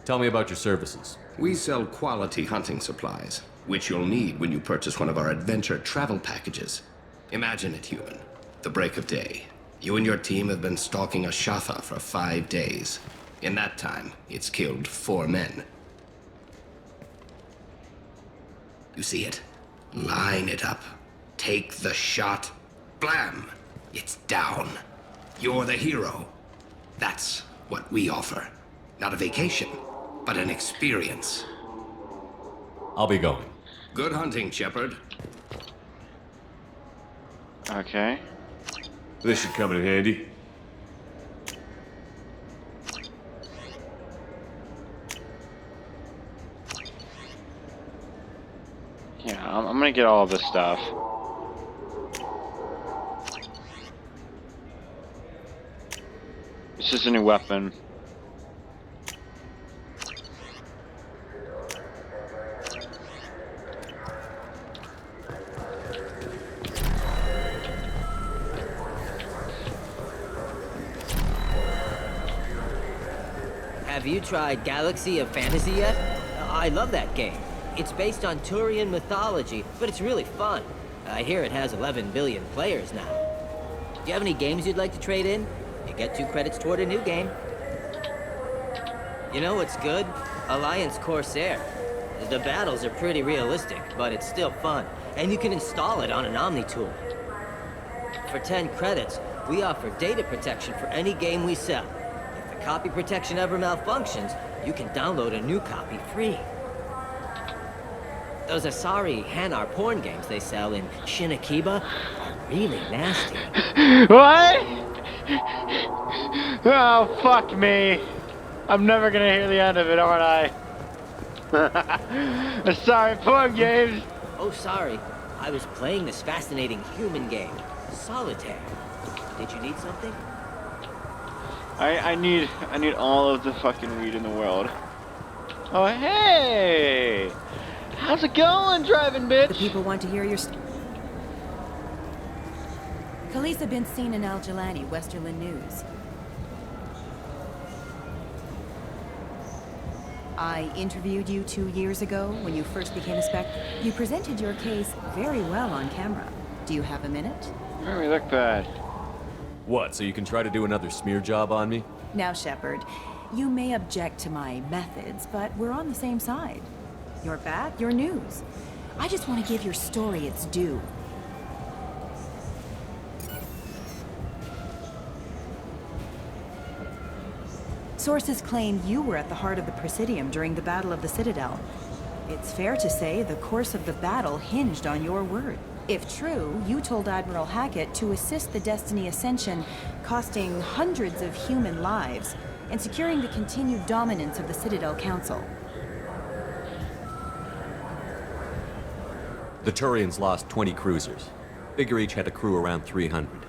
Tell me about your services. We sell quality hunting supplies, which you'll need when you purchase one of our adventure travel packages. Imagine it, human. The break of day. You and your team have been stalking a Shatha for 5 days. In that time, it's killed 4 men. You see it? Line it up. Take the shot. Blam! It's down. You're the hero. That's what we offer. Not a vacation, but an experience. I'll be going. Good hunting, Shepard. Okay. This should come in handy. Yeah, I'm gonna get all of this stuff. This is a new weapon. Have you tried Galaxy of Fantasy yet? I love that game. It's based on Turian mythology, but it's really fun. I hear it has 11 billion players now. Do you have any games you'd like to trade in? You get 2 credits toward a new game. You know what's good? Alliance Corsair. The battles are pretty realistic, but it's still fun. And you can install it on an Omni tool. For 10 credits, we offer data protection for any game we sell. If the copy protection ever malfunctions, you can download a new copy free. Those Asari Hanar porn games they sell in Shinakiba are really nasty. What? Oh, fuck me. I'm never gonna hear the end of it, aren't I? Sorry, porn games. Oh, sorry. I was playing this fascinating human game, Solitaire. Did you need something? I need all of the fucking weed in the world. Oh, hey! How's it going, driving bitch? The people want to hear your Khaleesa been seen in Al Jalani, Westerland News. I interviewed you 2 years ago when you first became a spec. You presented your case very well on camera. Do you have a minute? Oh, we look bad. What, so you can try to do another smear job on me? Now, Shepard, you may object to my methods, but we're on the same side. Your bat, your news. I just want to give your story its due. Sources claim you were at the heart of the Presidium during the Battle of the Citadel. It's fair to say the course of the battle hinged on your word. If true, you told Admiral Hackett to assist the Destiny Ascension, costing hundreds of human lives, and securing the continued dominance of the Citadel Council. The Turians lost 20 cruisers. Figure each had a crew around 300.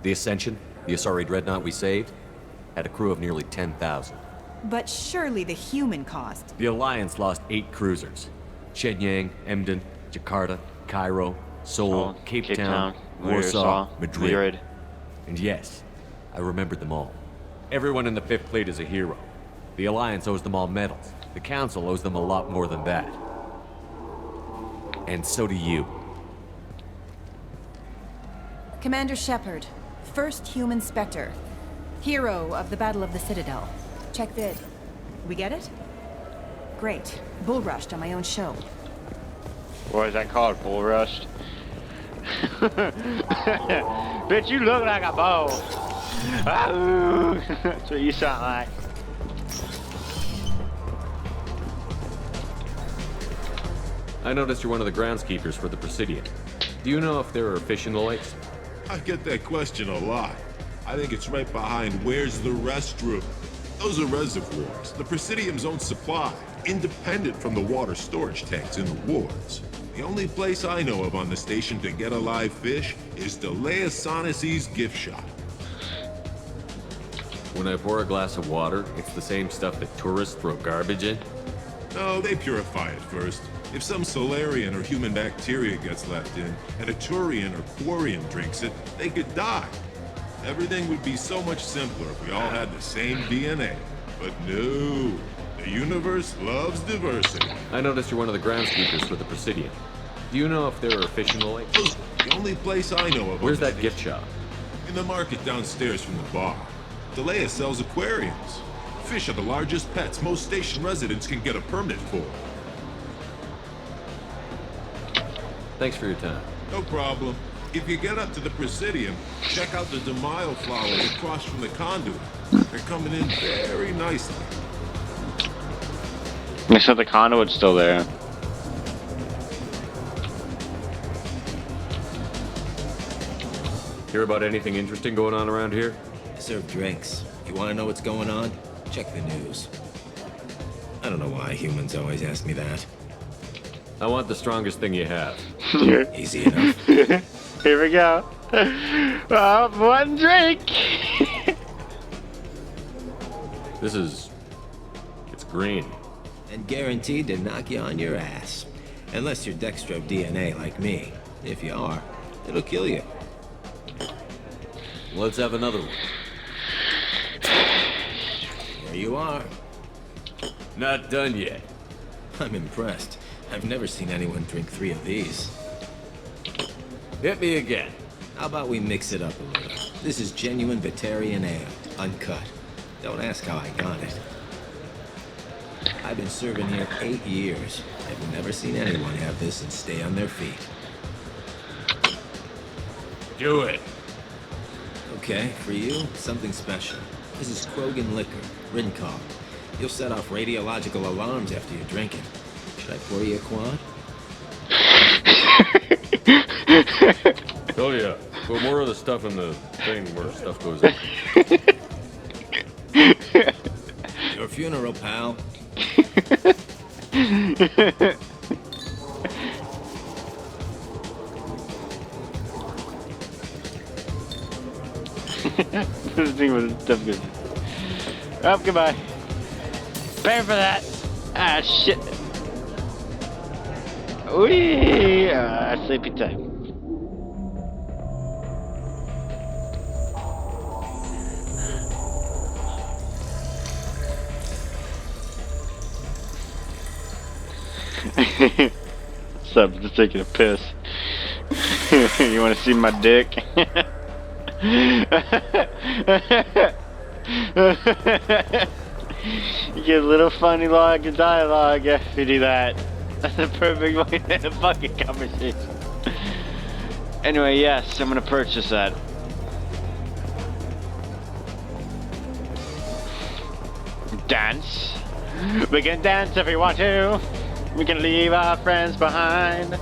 The Ascension, the Asari dreadnought we saved, had a crew of nearly 10,000. But surely the human cost. The Alliance lost 8 cruisers. Shenyang, Emden, Jakarta, Cairo, Seoul, Cape Town, Warsaw, Madrid. And yes, I remembered them all. Everyone in the 5th Fleet is a hero. The Alliance owes them all medals. The Council owes them a lot more than that. And so do you. Commander Shepard, first human Spectre. Hero of the Battle of the Citadel. Check vid. We get it? Great. Bull rushed on my own show. What is that called? Bull rushed? Bitch, you look like a bull. That's what you sound like. I noticed you're one of the groundskeepers for the Presidium. Do you know if there are fish in the lakes? I get that question a lot. I think it's right behind where's the restroom. Those are reservoirs, the Presidium's own supply, independent from the water storage tanks in the wards. The only place I know of on the station to get a live fish is Delea Sonesi's gift shop. When I pour a glass of water, it's the same stuff that tourists throw garbage in? No, they purify it first. If some Solarian or human bacteria gets left in, and a Turian or Quarian drinks it, they could die. Everything would be so much simpler if we all had the same DNA. But no, the universe loves diversity. I noticed you're one of the groundskeepers for the Presidium. Do you know if there are fish in the lake? The only place I know of. Where's that gift shop? In the market downstairs from the bar. Delea sells aquariums. Fish are the largest pets most station residents can get a permit for. Thanks for your time. No problem. If you get up to the Presidium, check out the Demaio flowers across from the conduit. They're coming in very nicely. They said the conduit's still there. Hear about anything interesting going on around here? I serve drinks. You want to know what's going on? Check the news. I don't know why humans always ask me that. I want the strongest thing you have. Easy enough. Here we go. One drink. It's green. And guaranteed to knock you on your ass. Unless you're Dextro DNA like me. If you are, it'll kill you. Let's have another one. Here you are. Not done yet. I'm impressed. I've never seen anyone drink 3 of these. Hit me again. How about we mix it up a little? This is genuine Batarian ale, uncut. Don't ask how I got it. I've been serving here 8 years. I've never seen anyone have this and stay on their feet. Do it. Okay, for you, something special. This is Krogan liquor, Rincog. You'll set off radiological alarms after you drink it. Should I pour you a quad? Oh yeah. Put more of the stuff in the thing where stuff goes in. Your funeral, pal. This thing was stuff good. Oh, goodbye. Pay for that. Ah, shit. Wee! Sleepy time. What's up? Just taking a piss. You want to see my dick? You get a little funny dialogue after you do that. That's a perfect way to end a fucking conversation. Anyway, yes, I'm gonna purchase that. Dance. We can dance if we want to. We can leave our friends behind.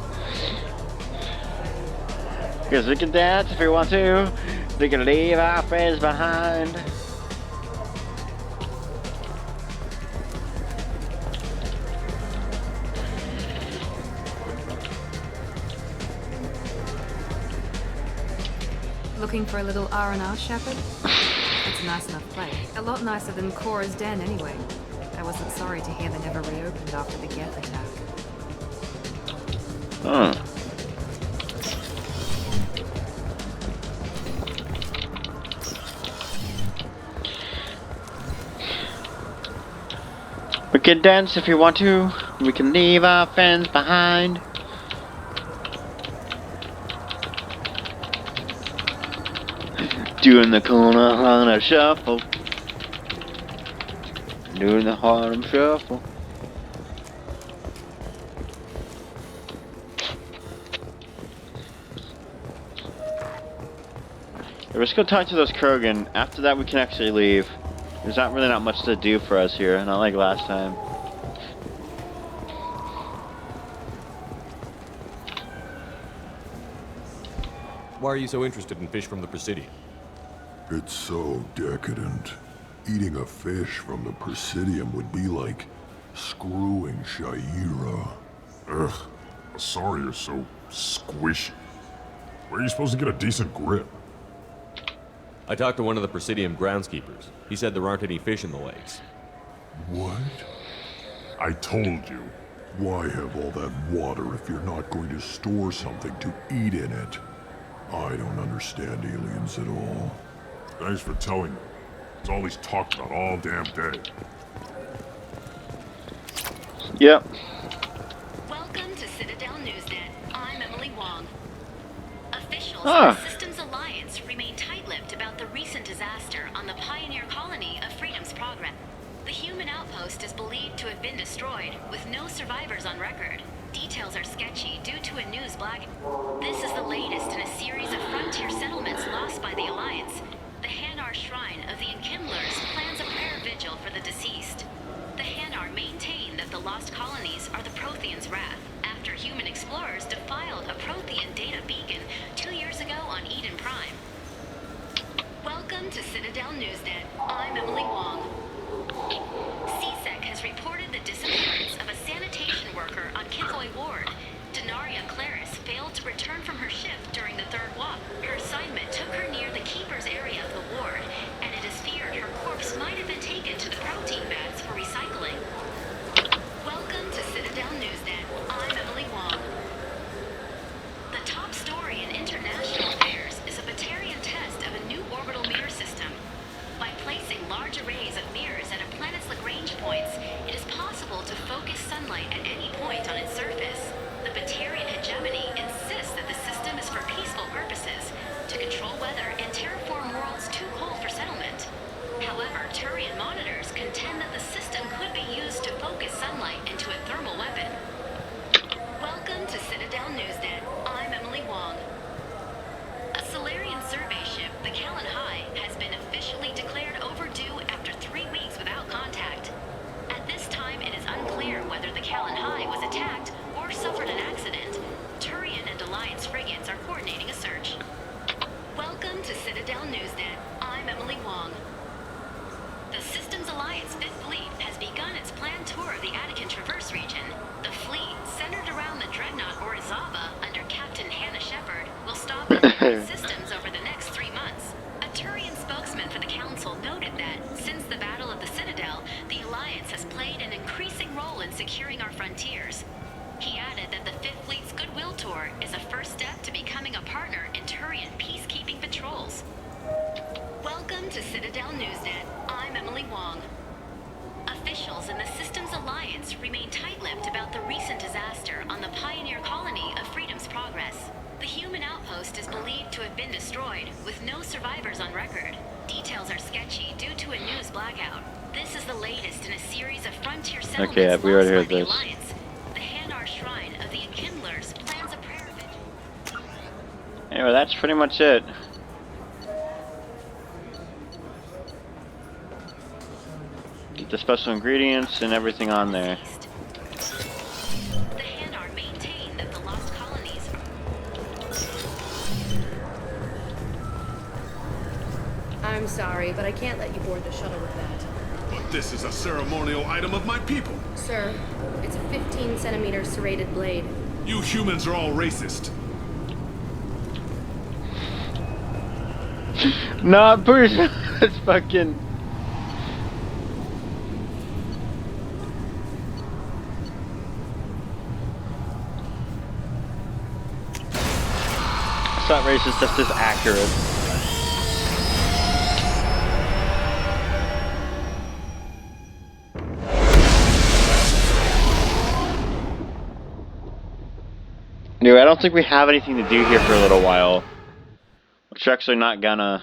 Because we can dance if we want to. We can leave our friends behind. Looking for a little R&R, Shepard? It's a nice enough place. A lot nicer than Cora's den, anyway. I wasn't sorry to hear they never reopened after the Geth attack. Huh. We can dance if you want to. We can leave our friends behind. Doing the corner shuffle. Doing the Harlem shuffle. Yeah, let's go talk to those Krogan. After that, we can actually leave. There's not much to do for us here, not like last time. Why are you so interested in fish from the Presidium? It's so decadent. Eating a fish from the Presidium would be like screwing Shaira. Ugh, sorry you're so squishy. Where are you supposed to get a decent grip? I talked to one of the Presidium groundskeepers. He said there aren't any fish in the lakes. What? I told you. Why have all that water if you're not going to store something to eat in it? I don't understand aliens at all. Thanks for telling me. It's all he's talked about all damn day. Yep. Welcome to Citadel Newsnet. I'm Emily Wong. Officials of the Systems Alliance remain tight-lipped about the recent disaster on the pioneer colony of Freedom's Progress. The human outpost is believed to have been destroyed, with no survivors on record. Details are sketchy due to a news black. This is the latest in a series of frontier settlements lost by the Alliance. The Hanar Shrine of the Enkindlers plans a prayer vigil for the deceased. The Hanar maintain that the lost colonies are the Protheans' wrath, after human explorers defiled a Prothean data beacon 2 years ago on Eden Prime. Welcome to Citadel Newsnet. I'm Emily Wong. CSEC has reported the disappearance of a sanitation worker on Kithoi Ward. Denaria Claris failed to return from her shift during the third walk. Her assignment took her near the Keeper's area of the ward, and it is feared her corpse might have been taken to the protein vats for recycling. Welcome to Citadel Newsnet. I'm Emily Wong. The top story in international affairs is a Batarian test of a new orbital mirror system. By placing large arrays of mirrors at a planet's Lagrange points, it is possible Surrogates are coordinating a search. Welcome to Citadel Newsnet. I'm Emily Wong. The Systems Alliance Fifth Fleet has begun its planned tour of the Attican Traverse region. The fleet, centered around the dreadnought Orizava under Captain Hannah Shepard, will stop at different systems over the next 3 months. A Turian spokesman for the Council noted that, since the Battle of the Citadel, the Alliance has played an increasing role in securing our frontiers. He added that the Fifth Fleet's Goodwill Tour is a first step to becoming a partner in Turian peacekeeping patrols. Welcome to Citadel Newsnet. I'm Emily Wong. Officials in the Systems Alliance remain tight-lipped about the recent disaster on the pioneer colony of Freedom's Progress. The human outpost is believed to have been destroyed, with no survivors on record. Details are sketchy due to a news blackout. This is the latest in a series of frontier settlements Okay, we already lost by heard the this. Alliance. The Hanar Shrine of the Enkindlers plans a prayer vigil. Anyway, that's pretty much it. Get the special ingredients and everything on there. The Hanar maintain that the lost colonies. I'm sorry, but I can't let you board the shuttle with that. But this is a ceremonial item of my people. Sir, it's a 15-centimeter serrated blade. You humans are all racist. Nah, Bruce, that's fucking. It's not racist, that's just accurate. Anyway, I don't think we have anything to do here for a little while. Which we're actually not gonna.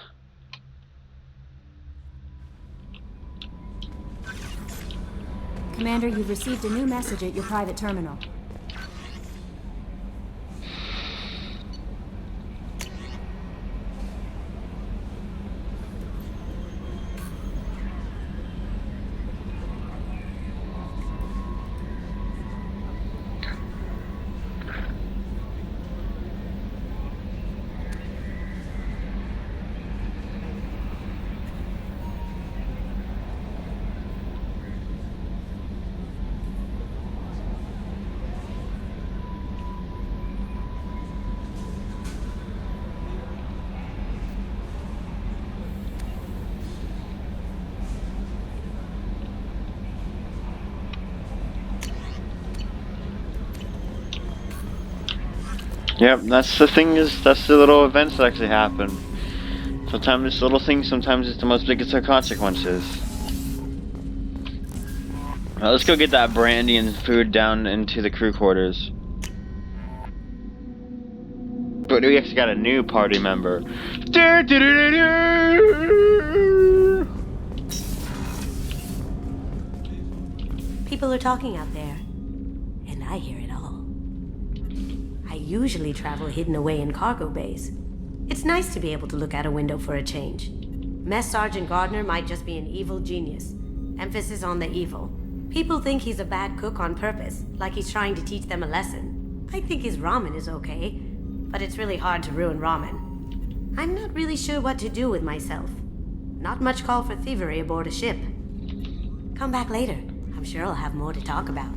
Commander, you've received a new message at your private terminal. Yep, that's the thing that's the little events that actually happen. Sometimes it's little things, sometimes it's the most biggest of consequences. Let's go get that brandy and food down into the crew quarters. But we actually got a new party member. People are talking out there, and I hear it all. I usually travel hidden away in cargo bays. It's nice to be able to look out a window for a change. Mess Sergeant Gardner might just be an evil genius. Emphasis on the evil. People think he's a bad cook on purpose, like he's trying to teach them a lesson. I think his ramen is okay, but it's really hard to ruin ramen. I'm not really sure what to do with myself. Not much call for thievery aboard a ship. Come back later. I'm sure I'll have more to talk about.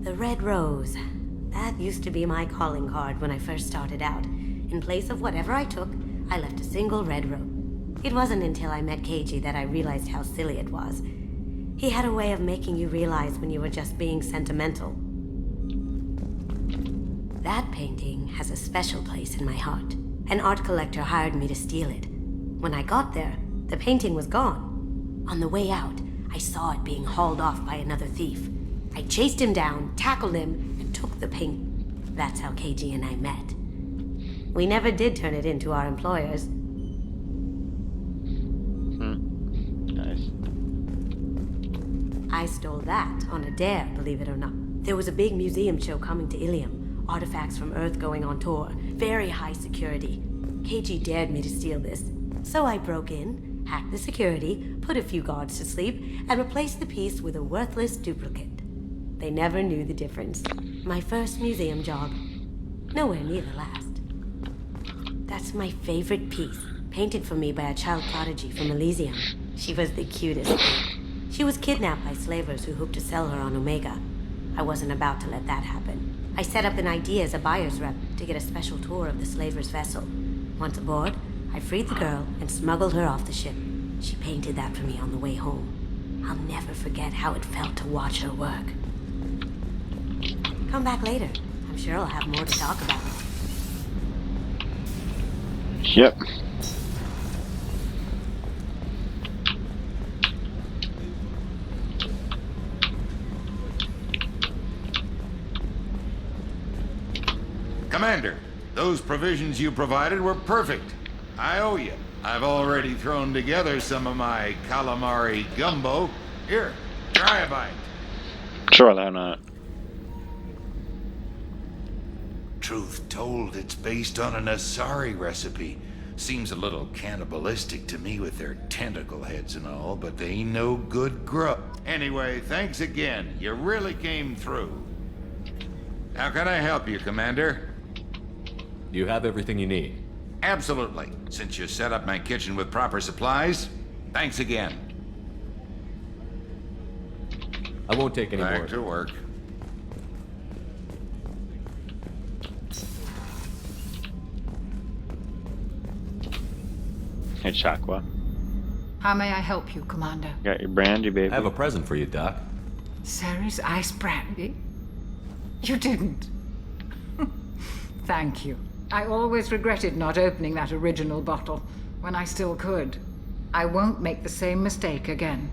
The Red Rose. That used to be my calling card when I first started out. In place of whatever I took, I left a single red rose. It wasn't until I met Keiji that I realized how silly it was. He had a way of making you realize when you were just being sentimental. That painting has a special place in my heart. An art collector hired me to steal it. When I got there, the painting was gone. On the way out, I saw it being hauled off by another thief. I chased him down, tackled him, and took the pink. That's how KG and I met. We never did turn it into our employers. Nice. I stole that on a dare, believe it or not. There was a big museum show coming to Ilium. Artifacts from Earth going on tour. Very high security. KG dared me to steal this. So I broke in, hacked the security, put a few guards to sleep, and replaced the piece with a worthless duplicate. They never knew the difference. My first museum job. Nowhere near the last. That's my favorite piece, painted for me by a child prodigy from Elysium. She was the cutest thing. She was kidnapped by slavers who hoped to sell her on Omega. I wasn't about to let that happen. I set up an idea as a buyer's rep to get a special tour of the slaver's vessel. Once aboard, I freed the girl and smuggled her off the ship. She painted that for me on the way home. I'll never forget how it felt to watch her work. Come back later. I'm sure I'll have more to talk about. Yep. Commander, those provisions you provided were perfect. I owe you. I've already thrown together some of my calamari gumbo. Here, try a bite. Sure, why not? Truth told, it's based on an Asari recipe. Seems a little cannibalistic to me with their tentacle heads and all, but they ain't no good grub. Anyway, thanks again. You really came through. How can I help you, Commander? You have everything you need. Absolutely. Since you set up my kitchen with proper supplies, thanks again. I won't take any more. Back to work. Hey, Chakwa. How may I help you, Commander? Got your brandy, baby. I have a present for you, Doc. Ceres ice brandy? You didn't. Thank you. I always regretted not opening that original bottle when I still could. I won't make the same mistake again.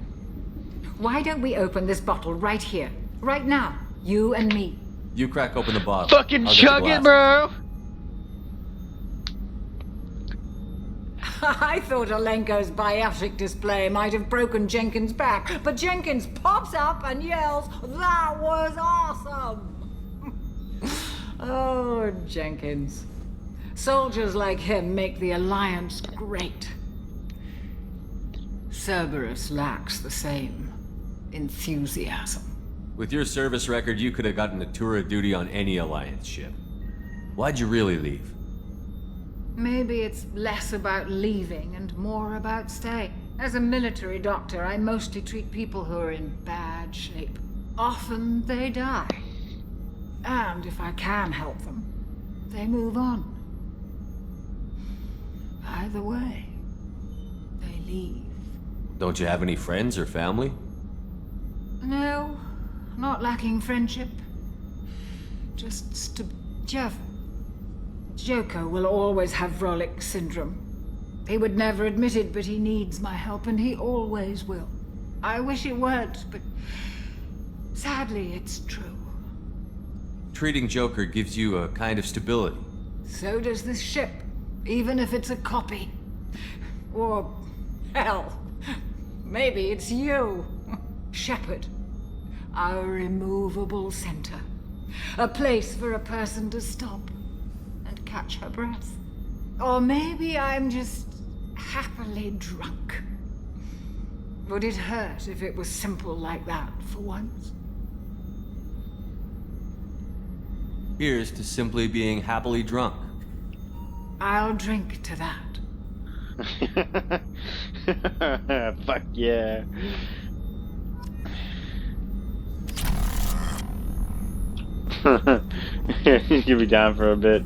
Why don't we open this bottle right here, right now, you and me? You crack open the bottle. Fucking chug it, bro! I thought Alenko's biotic display might have broken Jenkins' back, but Jenkins pops up and yells, "That was awesome!" Oh, Jenkins. Soldiers like him make the Alliance great. Cerberus lacks the same enthusiasm. With your service record, you could have gotten a tour of duty on any Alliance ship. Why'd you really leave? Maybe it's less about leaving and more about staying. As a military doctor, I mostly treat people who are in bad shape. Often they die. And if I can help them, they move on. Either way, they leave. Don't you have any friends or family? No, not lacking friendship. Just Jeff. Joker will always have Vrolic syndrome. He would never admit it, but he needs my help, and he always will. I wish it weren't, but sadly, it's true. Treating Joker gives you a kind of stability. So does this ship, even if it's a copy. Or, hell, maybe it's you, Shepard. Our immovable center. A place for a person to stop and catch her breath. Or maybe I'm just happily drunk. Would it hurt if it was simple like that for once? Here's to simply being happily drunk. I'll drink to that. Fuck yeah. You'll be down for a bit.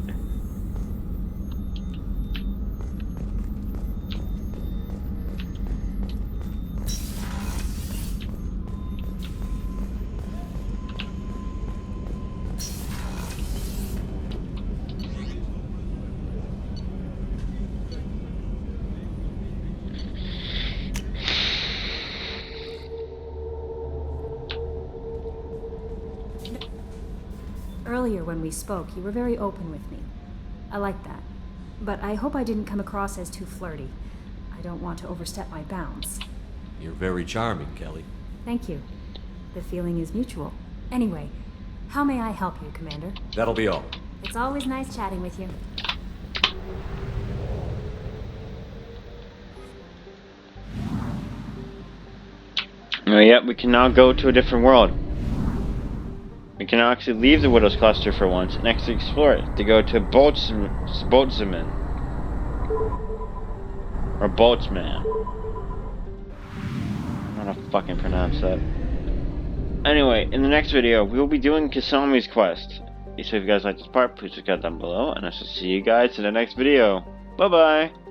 Earlier when we spoke, you were very open with me. I like that. But I hope I didn't come across as too flirty. I don't want to overstep my bounds. You're very charming, Kelly. Thank you. The feeling is mutual. Anyway, how may I help you, Commander? That'll be all. It's always nice chatting with you. Oh, yeah, we can now go to a different world. We can now actually leave the Widow's Cluster for once and actually explore it. To go to Boltzmann. Or Boltzmann. I don't know how to fucking pronounce that. Anyway, in the next video, we will be doing Kasami's quest. So if you guys like this part, please check out down below, and I shall see you guys in the next video. Bye-bye!